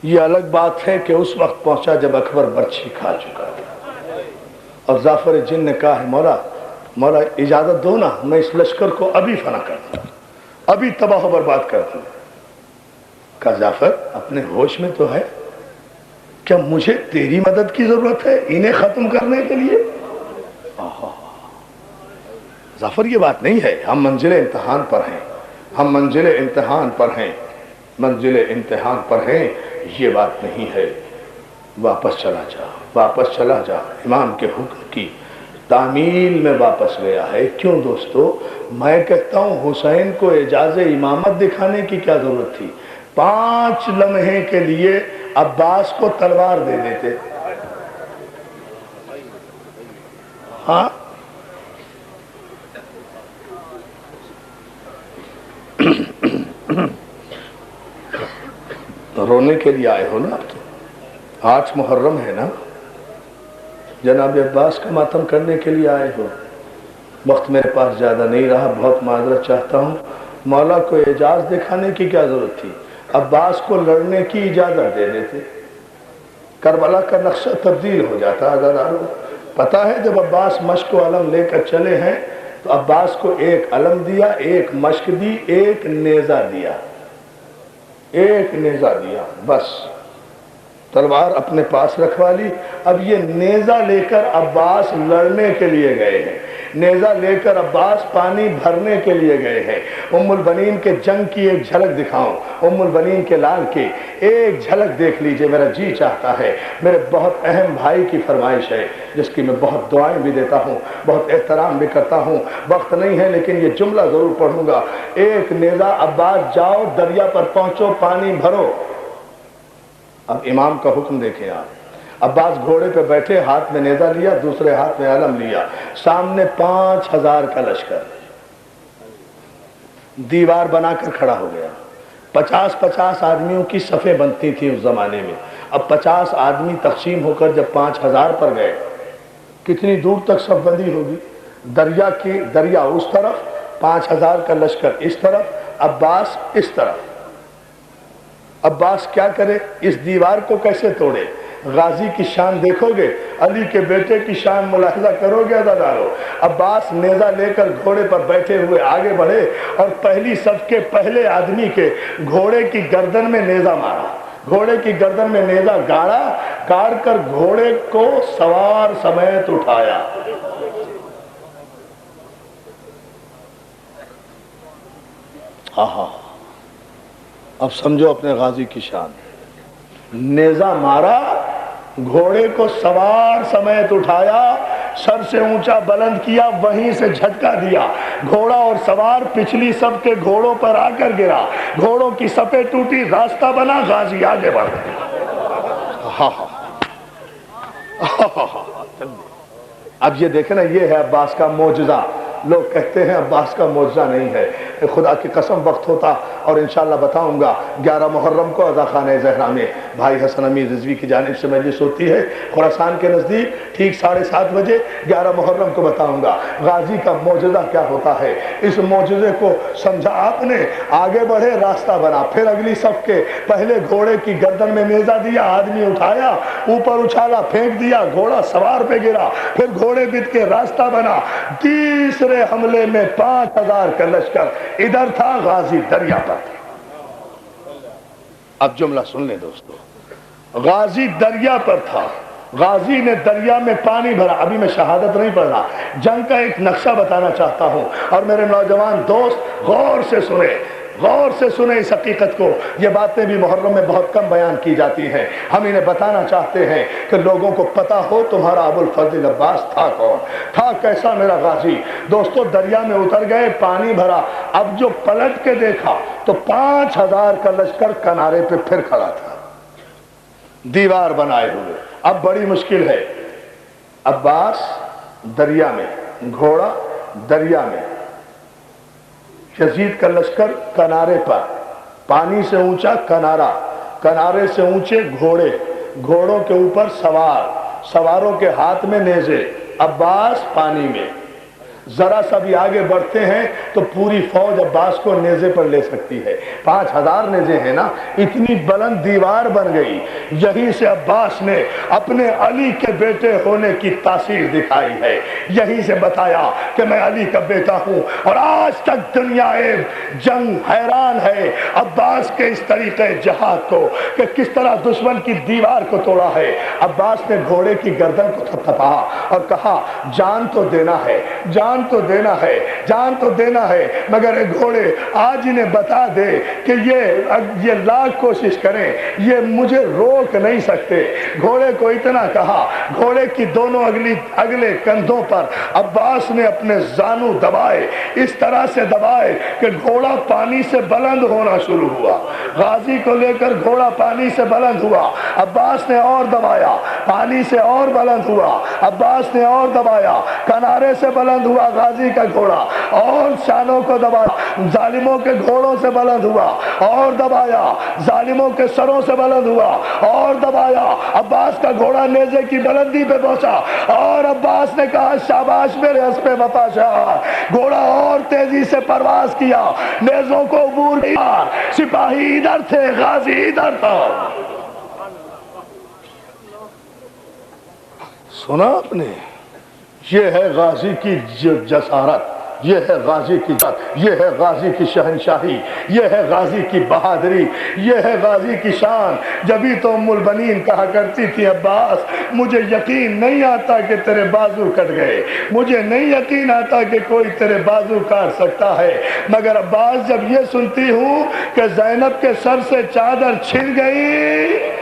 B: یہ الگ بات ہے کہ اس وقت پہنچا جب اکبر برچھی کھا چکا تھا اور جعفر جن نے کہا ہے مولا اجازت دو نا, میں اس لشکر کو ابھی فنا کر دوں, ابھی تباہ و برباد کر دوں. کہا جعفر اپنے ہوش میں تو ہے, کیا مجھے تیری مدد کی ضرورت ہے انہیں ختم کرنے کے لیے؟ جعفر یہ بات نہیں ہے, ہم منزل امتحان پر ہیں, ہم منزل امتحان پر ہیں, منزل امتحان پر ہیں, یہ بات نہیں ہے. واپس چلا جا, واپس چلا جا. امام کے حکم کی تعمیل میں واپس گیا ہے. کیوں دوستو؟ میں کہتا ہوں حسین کو اعجاز امامت دکھانے کی کیا ضرورت تھی؟ 5 لمحے کے لیے عباس کو تلوار دے دیتے. ہاں رونے کے لیے آئے ہو نا آپ تو. 8 محرم ہے نا, جناب عباس کا ماتم کرنے کے لیے آئے ہو. وقت میرے پاس زیادہ نہیں رہا, بہت معذرت چاہتا ہوں. مولا کو اعجاز دکھانے کی کیا ضرورت تھی؟ عباس کو لڑنے کی اجازت دے دیتے, کربلا کا نقشہ تبدیل ہو جاتا. عزیزانو پتا ہے جب عباس مشق و علم لے کر چلے ہیں تو عباس کو ایک علم دیا, ایک مشق دی, ایک نیزہ دیا, ایک نیزہ دیا, بس تلوار اپنے پاس رکھوا لی. اب یہ نیزہ لے کر عباس لڑنے کے لیے گئے ہیں, نیزہ لے کر عباس پانی بھرنے کے لیے گئے ہیں. ام البنین کے جنگ کی ایک جھلک دکھاؤں, ام البنین کے لال کی ایک جھلک دیکھ لیجئے, میرا جی چاہتا ہے. میرے بہت اہم بھائی کی فرمائش ہے جس کی میں بہت دعائیں بھی دیتا ہوں, بہت احترام بھی کرتا ہوں. وقت نہیں ہے لیکن یہ جملہ ضرور پڑھوں گا. ایک نیزہ, عباس جاؤ دریا پر پہنچو, پانی بھرو. اب امام کا حکم دیکھیں آپ. عباس گھوڑے پہ بیٹھے, ہاتھ میں نیزہ لیا, دوسرے ہاتھ میں علم لیا, سامنے 5000 کا لشکر دیوار بنا کر کھڑا ہو گیا. 50 آدمیوں کی صفیں بنتی تھی اس زمانے میں. اب 50 آدمی تقسیم ہو کر جب 5000 پر گئے, کتنی دور تک صف بندی ہوگی؟ دریا اس طرف, 5000 کا لشکر اس طرف, عباس اس طرف. عباس کیا کرے؟ اس دیوار کو کیسے توڑے؟ غازی کی شان دیکھو گے, علی کے بیٹے کی شان ملاحظہ کرو گے عزیزانو. عباس نیزہ لے کر گھوڑے پر بیٹھے ہوئے آگے بڑھے اور پہلی صف کے پہلے آدمی کے گھوڑے کی گردن میں نیزہ مارا, گھوڑے کی گردن میں نیزہ گاڑا, گاڑ کر گھوڑے کو سوار سمیت اٹھایا. اب سمجھو اپنے غازی کی شان. نیزہ مارا, گھوڑے کو سوار سمیت اٹھایا, سر سے اونچا بلند کیا, وہیں سے جھٹکا دیا. گھوڑا اور سوار پچھلی صف کے گھوڑوں پر آ کر گرا, گھوڑوں کی صفیں ٹوٹی, راستہ بنا, غازی آگے بڑھ گئے. اب یہ دیکھیں نا, یہ ہے عباس کا معجزہ. لوگ کہتے ہیں عباس کا معجزہ نہیں ہے. خدا کی قسم وقت ہوتا اور انشاءاللہ بتاؤں گا. 11 محرم کو عزا خانہ زہرا میں بھائی حسن امیر رضوی کی جانب سے مجلس ہوتی ہے خراسان کے نزدیک, ٹھیک 7:30 بجے 11 محرم کو بتاؤں گا غازی کا معجزہ کیا ہوتا ہے. اس معجزے کو سمجھا آپ نے, آگے بڑھے, راستہ بنا. پھر اگلی صف کے پہلے گھوڑے کی گردن میں نیزہ دیا, آدمی اٹھایا, اوپر اچھالا, پھینک دیا, گھوڑا سوار پہ گرا, پھر گھوڑے بت کے راستہ بنا. تیسرے حملے میں 5000 کا لشکر ادھر تھا, غازی دریا پر. اب جملہ سن لیں دوستو، غازی دریا پر تھا، غازی نے دریا میں پانی بھرا. ابھی میں شہادت نہیں پڑھ رہا، جنگ کا ایک نقشہ بتانا چاہتا ہوں، اور میرے نوجوان دوست غور سے سنیں، غور سے سنیں اس حقیقت کو. یہ باتیں بھی محرم میں بہت کم بیان کی جاتی ہیں. ہم انہیں بتانا چاہتے ہیں کہ لوگوں کو پتا ہو تمہارا ابو الفضل عباس تھا کون، تھا کیسا میرا غازی. دوستو دریا میں اتر گئے، پانی بھرا. اب جو پلٹ کے دیکھا تو 5000 کا لشکر کنارے پہ پھر کھڑا تھا، دیوار بنائے ہوئے. اب بڑی مشکل ہے. عباس دریا میں، گھوڑا دریا میں، یزید کا لشکر کنارے پر، پانی سے اونچا کنارہ، کنارے سے اونچے گھوڑے، گھوڑوں کے اوپر سوار، سواروں کے ہاتھ میں نیزے. عباس پانی میں. ذرا سا بھی آگے بڑھتے ہیں تو پوری فوج عباس کو نیزے پر لے سکتی ہے. 5000 نیزے ہیں نا، اتنی بلند دیوار بن گئی. یہی سے عباس نے اپنے علی کے بیٹے ہونے کی تاثیر دکھائی ہے. یہی سے بتایا کہ میں علی کا بیٹا ہوں. اور آج تک دنیا جنگ حیران ہے عباس کے اس طریقے جہاد کو کہ کس طرح دشمن کی دیوار کو توڑا ہے. عباس نے گھوڑے کی گردن کو تھپتھپایا اور کہا جان تو دینا ہے، جان تو دینا ہے، جان تو دینا ہے، مگر ایک گھوڑے آج انہیں بتا دے کہ یہ لاکھ کوشش کریں یہ مجھے روک نہیں سکتے. گھوڑے کو اتنا کہا، گھوڑے کی دونوں اگلے کندھوں پر عباس نے اپنے زانو دبائے، اس طرح سے دبائے کہ گھوڑا پانی سے بلند ہونا شروع ہوا. غازی کو لے کر گھوڑا پانی سے بلند ہوا. عباس نے اور دبایا، پانی سے اور بلند ہوا. عباس نے اور دبایا، کنارے سے بلند ہوا غازی کا گھوڑا، اور شانوں کو دبایا. ظالموں کے گھوڑوں سے بلند ہوا اور دبایا، ظالموں کے سروں سے بلند ہوا اور دبایا. عباس کا گھوڑا نیزے کی بلندی پہ پہنچا اور عباس نے کہا شاباش میرے اسپِ وفا شاہ. گھوڑا اور تیزی سے پرواز کیا، نیزوں کو عبور کیا. سپاہی ادھر تھے، غازی ادھر تھا. سنا آپ نے؟ یہ ہے غازی کی جسارت، یہ ہے غازی کی ذات، یہ ہے غازی کی شہنشاہی، یہ ہے غازی کی بہادری، یہ ہے غازی کی شان. جبھی تو ام البنین کہا کرتی تھی عباس مجھے یقین نہیں آتا کہ تیرے بازو کٹ گئے، مجھے نہیں یقین آتا کہ کوئی تیرے بازو کاٹ سکتا ہے. مگر عباس جب یہ سنتی ہوں کہ زینب کے سر سے چادر چھن گئی،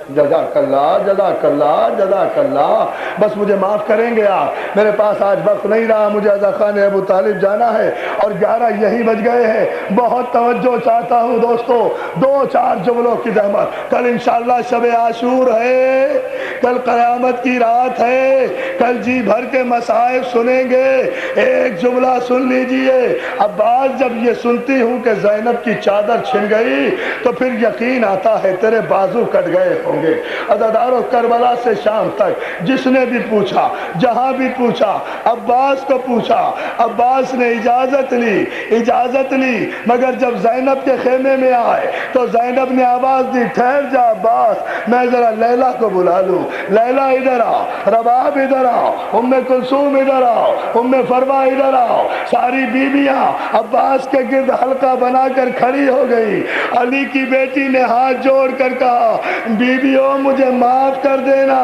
B: جزاک اللہ جزاک اللہ جزاک اللہ. بس مجھے معاف کریں گے آپ، میرے پاس آج وقت نہیں رہا، مجھے عزا خان ابو طالب جانا ہے اور 11 یہی بج گئے ہیں. بہت توجہ چاہتا ہوں دوستو، 2-4 جملوں کی زحمت. کل انشاءاللہ شب عاشور ہے، کل قیامت کی رات ہے، کل جی بھر کے مصائب سنیں گے. ایک جملہ سن لیجئے. عباس جب یہ سنتی ہوں کہ زینب کی چادر چھن گئی تو پھر یقین آتا ہے تیرے بازو کٹ گئے ہوں گے. عزادارو کربلا سے شام تک جس نے بھی پوچھا، جہاں بھی پوچھا، عباس کو پوچھا. عباس نے اجازت لی، مگر جب زینب کے خیمے میں آئے تو زینب نے آواز دی ٹھہر جا عباس، میں ذرا لیلا کو بلا لوں. لیلا ادھر آؤ، رباب ادھر آؤ، ام کلثوم ادھر آؤ، ام فروا ادھر آؤ. ساری بیویاں عباس کے گرد حلقہ بنا کر کھڑی ہو گئی. علی کی بیٹی نے ہاتھ جوڑ کر کہا بیویوں مجھے معاف کر دینا،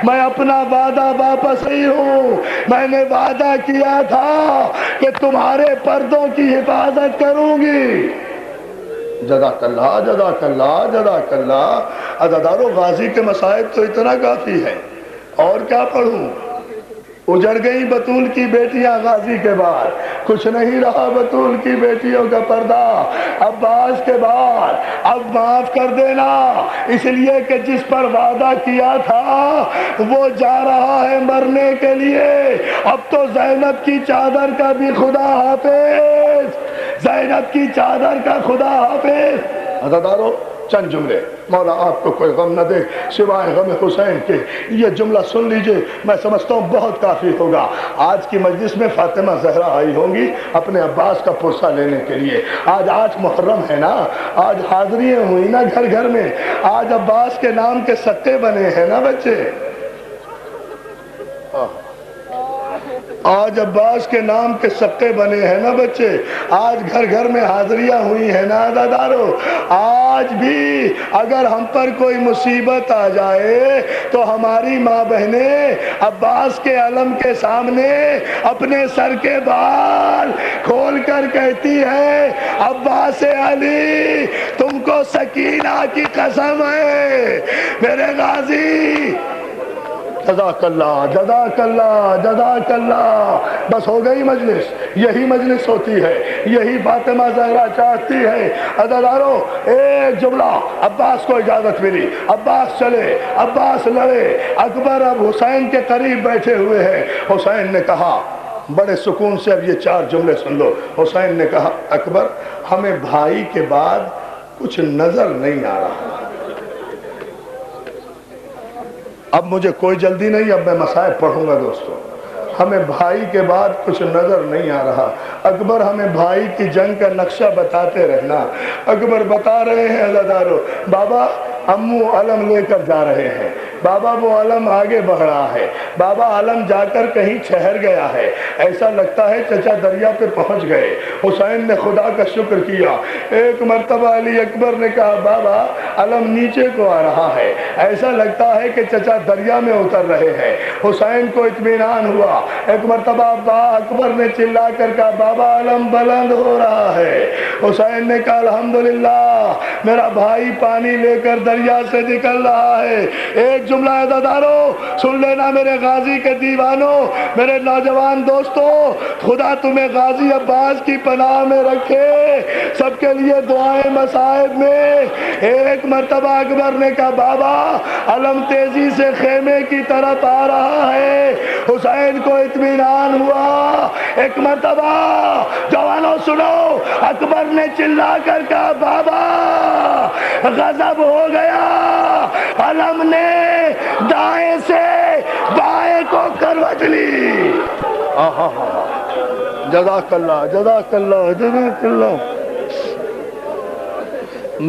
B: میں اپنا وعدہ واپس نہیں ہوں. میں نے وعدہ کیا تھا کہ تمہارے پردوں کی حفاظت کروں گی. جزاک اللہ جزاک اللہ جزاک اللہ. عزادارو غازی کے مصائب تو اتنا کافی ہے، اور کیا پڑھوں؟ اجڑ گئی بطول کی بیٹیاں غازی کے بعد، کچھ نہیں رہا بطول کی بیٹیوں کا پردہ عباس کے بعد. اب معاف کر دینا، اس لیے کہ جس پر وعدہ کیا تھا وہ جا رہا ہے مرنے کے لیے. اب تو زینب کی چادر کا بھی خدا حافظ، زینب کی چادر کا خدا حافظ. عزادارو چند جملے، مولا آپ کو کوئی غم نہ دے سوائے غم حسین کے. یہ جملہ سن لیجئے، میں سمجھتا ہوں بہت کافی ہوگا. آج کی مجلس میں فاطمہ زہرا آئی ہوں گی اپنے عباس کا پرسہ لینے کے لیے. آج محرم ہے نا، آج حاضریاں ہوئی نا گھر گھر میں. آج عباس کے نام کے سکے بنے ہیں نا بچے. آج عباس کے نام کے سکے بنے ہیں نا بچے، آج گھر گھر میں حاضریاں ہوئی ہیں نا عزادارو، آج بھی اگر ہم پر کوئی مصیبت آ جائے تو ہماری ماں بہنیں عباس کے علم کے سامنے اپنے سر کے بال کھول کر کہتی ہے عباس علی تم کو سکینہ کی قسم ہے میرے غازی، جزاک اللہ جزاک اللہ جزاک اللہ۔ بس ہو گئی مجلس، یہی مجلس ہوتی ہے، یہی فاطمہ زہرا چاہتی ہے۔ عزادارو ایک جملہ، عباس کو اجازت ملی، عباس چلے، عباس لڑے، اکبر اب حسین کے قریب بیٹھے ہوئے ہیں۔ حسین نے کہا بڑے سکون سے، اب یہ 4 جملے سن لو۔ حسین نے کہا اکبر ہمیں بھائی کے بعد کچھ نظر نہیں آ رہا، اب مجھے کوئی جلدی نہیں، اب میں مصائب پڑھوں گا دوستو، ہمیں بھائی کے بعد کچھ نظر نہیں آ رہا۔ اکبر ہمیں بھائی کی جنگ کا نقشہ بتاتے رہنا۔ اکبر بتا رہے ہیں عزادارو، بابا امو علم لے کر جا رہے ہیں، بابا وہ علم آگے بڑھ رہا ہے، بابا علم جا کر کہیں ٹھہر گیا ہے، ایسا لگتا ہے چچا دریا پہ پہنچ گئے۔ حسین نے خدا کا شکر کیا۔ ایک مرتبہ علی اکبر نے کہا بابا علم نیچے کو آ رہا ہے، ایسا لگتا ہے کہ چچا دریا میں اتر رہے ہیں۔ حسین کو اطمینان ہوا۔ ایک مرتبہ اکبر نے چلا کر کہا بابا علم بلند ہو رہا ہے۔ حسین نے کہا الحمدللہ میرا بھائی پانی لے کر دریا سے نکل رہا ہے۔ ایک جملہ عزادارو سن لینا میرے غازی کے دیوانوں، میرے نوجوان دوستوں، خدا تمہیں غازی عباس کی پناہ میں رکھے، سب کے لیے دعائیں مصائب میں۔ ایک مرتبہ اکبر نے کہا بابا علم تیزی سے خیمے کی طرف آ رہا ہے۔ حسین کو اطمینان ہوا۔ ایک مرتبہ جوانوں سنو، اکبر نے چلا کر کہا بابا غضب ہو گیا، علم نے دائیں سے بائیں کو کروٹ لی۔ جزاک اللہ جزاک اللہ جزاک اللہ۔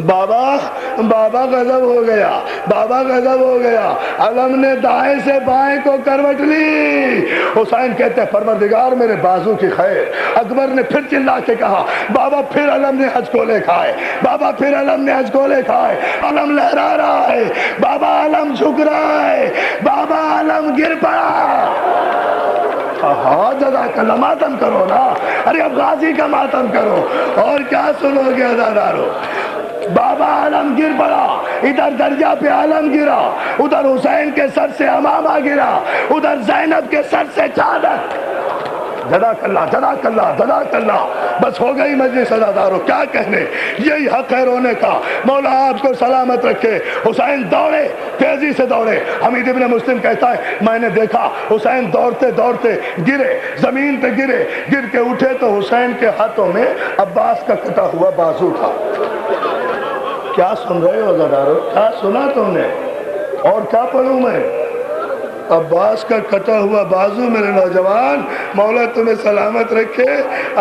B: بابا غضب ہو گیا، بابا غضب ہو گیا، علم نے دائیں سے بائیں کو کروٹ لی۔ حسین کہتے ہیں پروردگار میرے بازو کی خیر۔ اکبر نے پھر چلا کے کہا بابا پھر علم نے حج کولے کھائے، بابا پھر علم نے حج کولے کھائے، علم لہرا رہا ہے، بابا علم جھک رہا ہے، بابا علم گر پڑا۔ ہاں جزاک اللہ، ماتم کرو نا، ارے اب غازی کا ماتم کرو۔ اور کیا سنو گے عزادارو، بابا علم گر پڑا، ادھر دریا پہ علم گرا، ادھر حسین کے سر سے امامہ گرا، ادھر زینب کے سر سے چادر۔ جزاک اللہ جزاک اللہ جزاک اللہ۔ بس ہو گئی مجلس عزادارو، کیا کہنے، یہی حق ہے رونے کا۔ مولا آپ کو سلامت رکھے۔ حسین دوڑے، تیزی سے دوڑے۔ حمید ابن مسلم کہتا ہے میں نے دیکھا حسین دوڑتے دوڑتے گرے، زمین پہ گرے، گر کے اٹھے تو حسین کے ہاتھوں میں عباس کا کٹا ہوا بازو تھا۔ کیا سن رہے ہو عزادارو، کیا سنا تم نے؟ اور کیا پڑھوں میں؟ عباس کا کٹا ہوا بازو میرے نوجوان، مولا تمہیں سلامت رکھے۔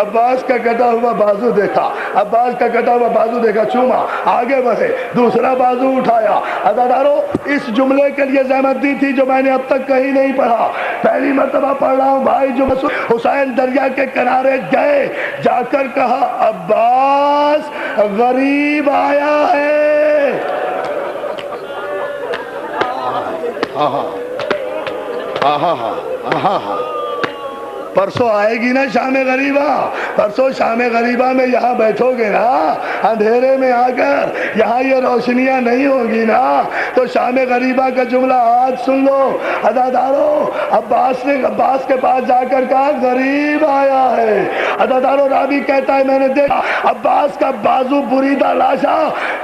B: عباس کا کٹا ہوا بازو دیکھا، عباس کا کٹا ہوا بازو دیکھا، چوما، آگے بڑھے، دوسرا بازو اٹھایا۔ عزادارو اس جملے کے لیے زحمت دی تھی جو میں نے اب تک کہیں نہیں پڑھا، پہلی مرتبہ پڑھ رہا ہوں بھائی۔ جو حسین دریا کے کنارے گئے، جا کر کہا عباس غریب آیا ہے۔ پرسوں آئے گی نا شام غریبہ، پرسوں شام غریبہ میں یہاں بیٹھو گے نا اندھیرے میں آ کر، یہاں یہ روشنیاں نہیں ہوں گی نا، تو شام غریبہ کا جملہ آج سن لو عزادارو۔ عباس نے عباس کے پاس جا کر کہا غریب آیا ہے۔ عزادارو راوی کہتا ہے میں نے دیکھا عباس کا بازو بریدہ لاشا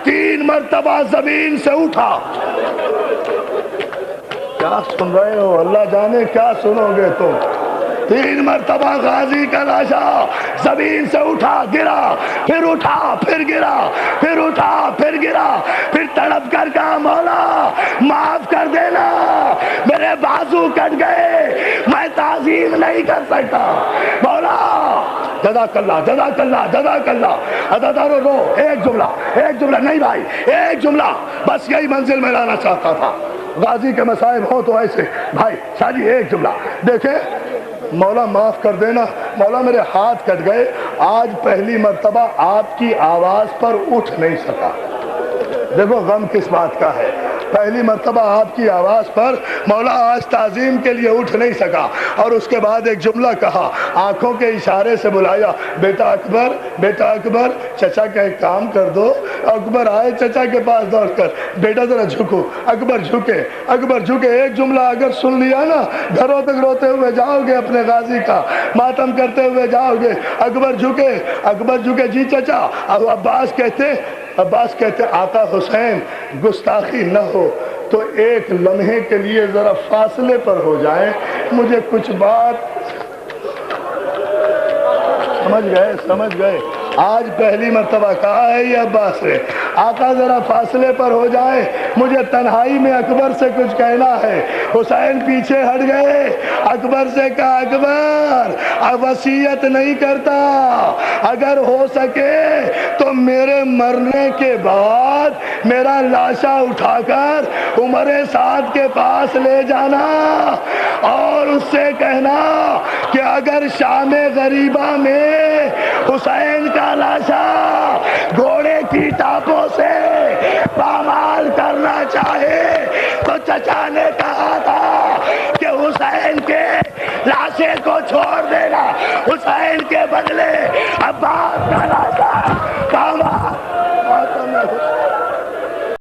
B: 3 مرتبہ زمین سے اٹھا۔ کیا سن رہے ہو، اللہ جانے کیا سنو گے تم۔ 3 مرتبہ غازی کا لاشا زمین سے اٹھا، گرا، پھر اٹھا، پھر گرا، پھر اٹھا، پھر گرا، پھر تڑپ کر کہا مولا معاف کر دینا، میرے بازو کٹ گئے، میں تعظیم نہیں کر سکتا مولا۔ جزاک اللہ جزاک اللہ جزاک اللہ۔ عزادارو رو، ایک جملہ نہیں بھائی، ایک جملہ بس، یہی منزل میں لانا چاہتا تھا۔ غازی کے مصائب ہوں تو ایسے بھائی شاہ جی، ایک جملہ دیکھیں مولا معاف کر دینا، مولا میرے ہاتھ کٹ گئے، آج پہلی مرتبہ آپ کی آواز پر اٹھ نہیں سکا۔ دیکھو غم کس بات کا ہے، پہلی مرتبہ آپ کی آواز پر مولا آج تعظیم کے لیے اٹھ نہیں سکا، اور اس کے بعد ایک جملہ کہا، آنکھوں کے اشارے سے بلایا، بیٹا اکبر، بیٹا اکبر، چچا کا ایک کام کر دو۔ اکبر آئے چچا کے پاس دوڑ کر، بیٹا ذرا جھکو۔ اکبر جھکے، اکبر جھکے۔ ایک جملہ اگر سن لیا نا، گھروں تک روتے ہوئے جاؤ گے، اپنے غازی کا ماتم کرتے ہوئے جاؤ گے۔ اکبر جھکے، اکبر جھکے، جی چچا۔ اب عباس کہتے آقا حسین گستاخی نہ ہو تو ایک لمحے کے لیے ذرا فاصلے پر ہو جائیں، مجھے کچھ بات سمجھ گئے۔ آج پہلی مرتبہ کہا ہے یہ عباس سے، آقا ذرا فاصلے پر ہو جائے، مجھے تنہائی میں اکبر سے کچھ کہنا ہے۔ حسین پیچھے ہٹ گئے، اکبر سے کہا اکبر اب وصیت نہیں کرتا، اگر ہو سکے تو میرے مرنے کے بعد میرا لاشا اٹھا کر عمر سعد کے پاس لے جانا اور اس سے کہنا کہ اگر شام غریبہ میں حسین کا لاشا گھوڑے کی ٹاپوں سے پامال کرنا چاہے تو چچا نے کہا تھا کہ حسین کے لاشے کو چھوڑ دینا، حسین کے بدلے عباس کا لاشا پامال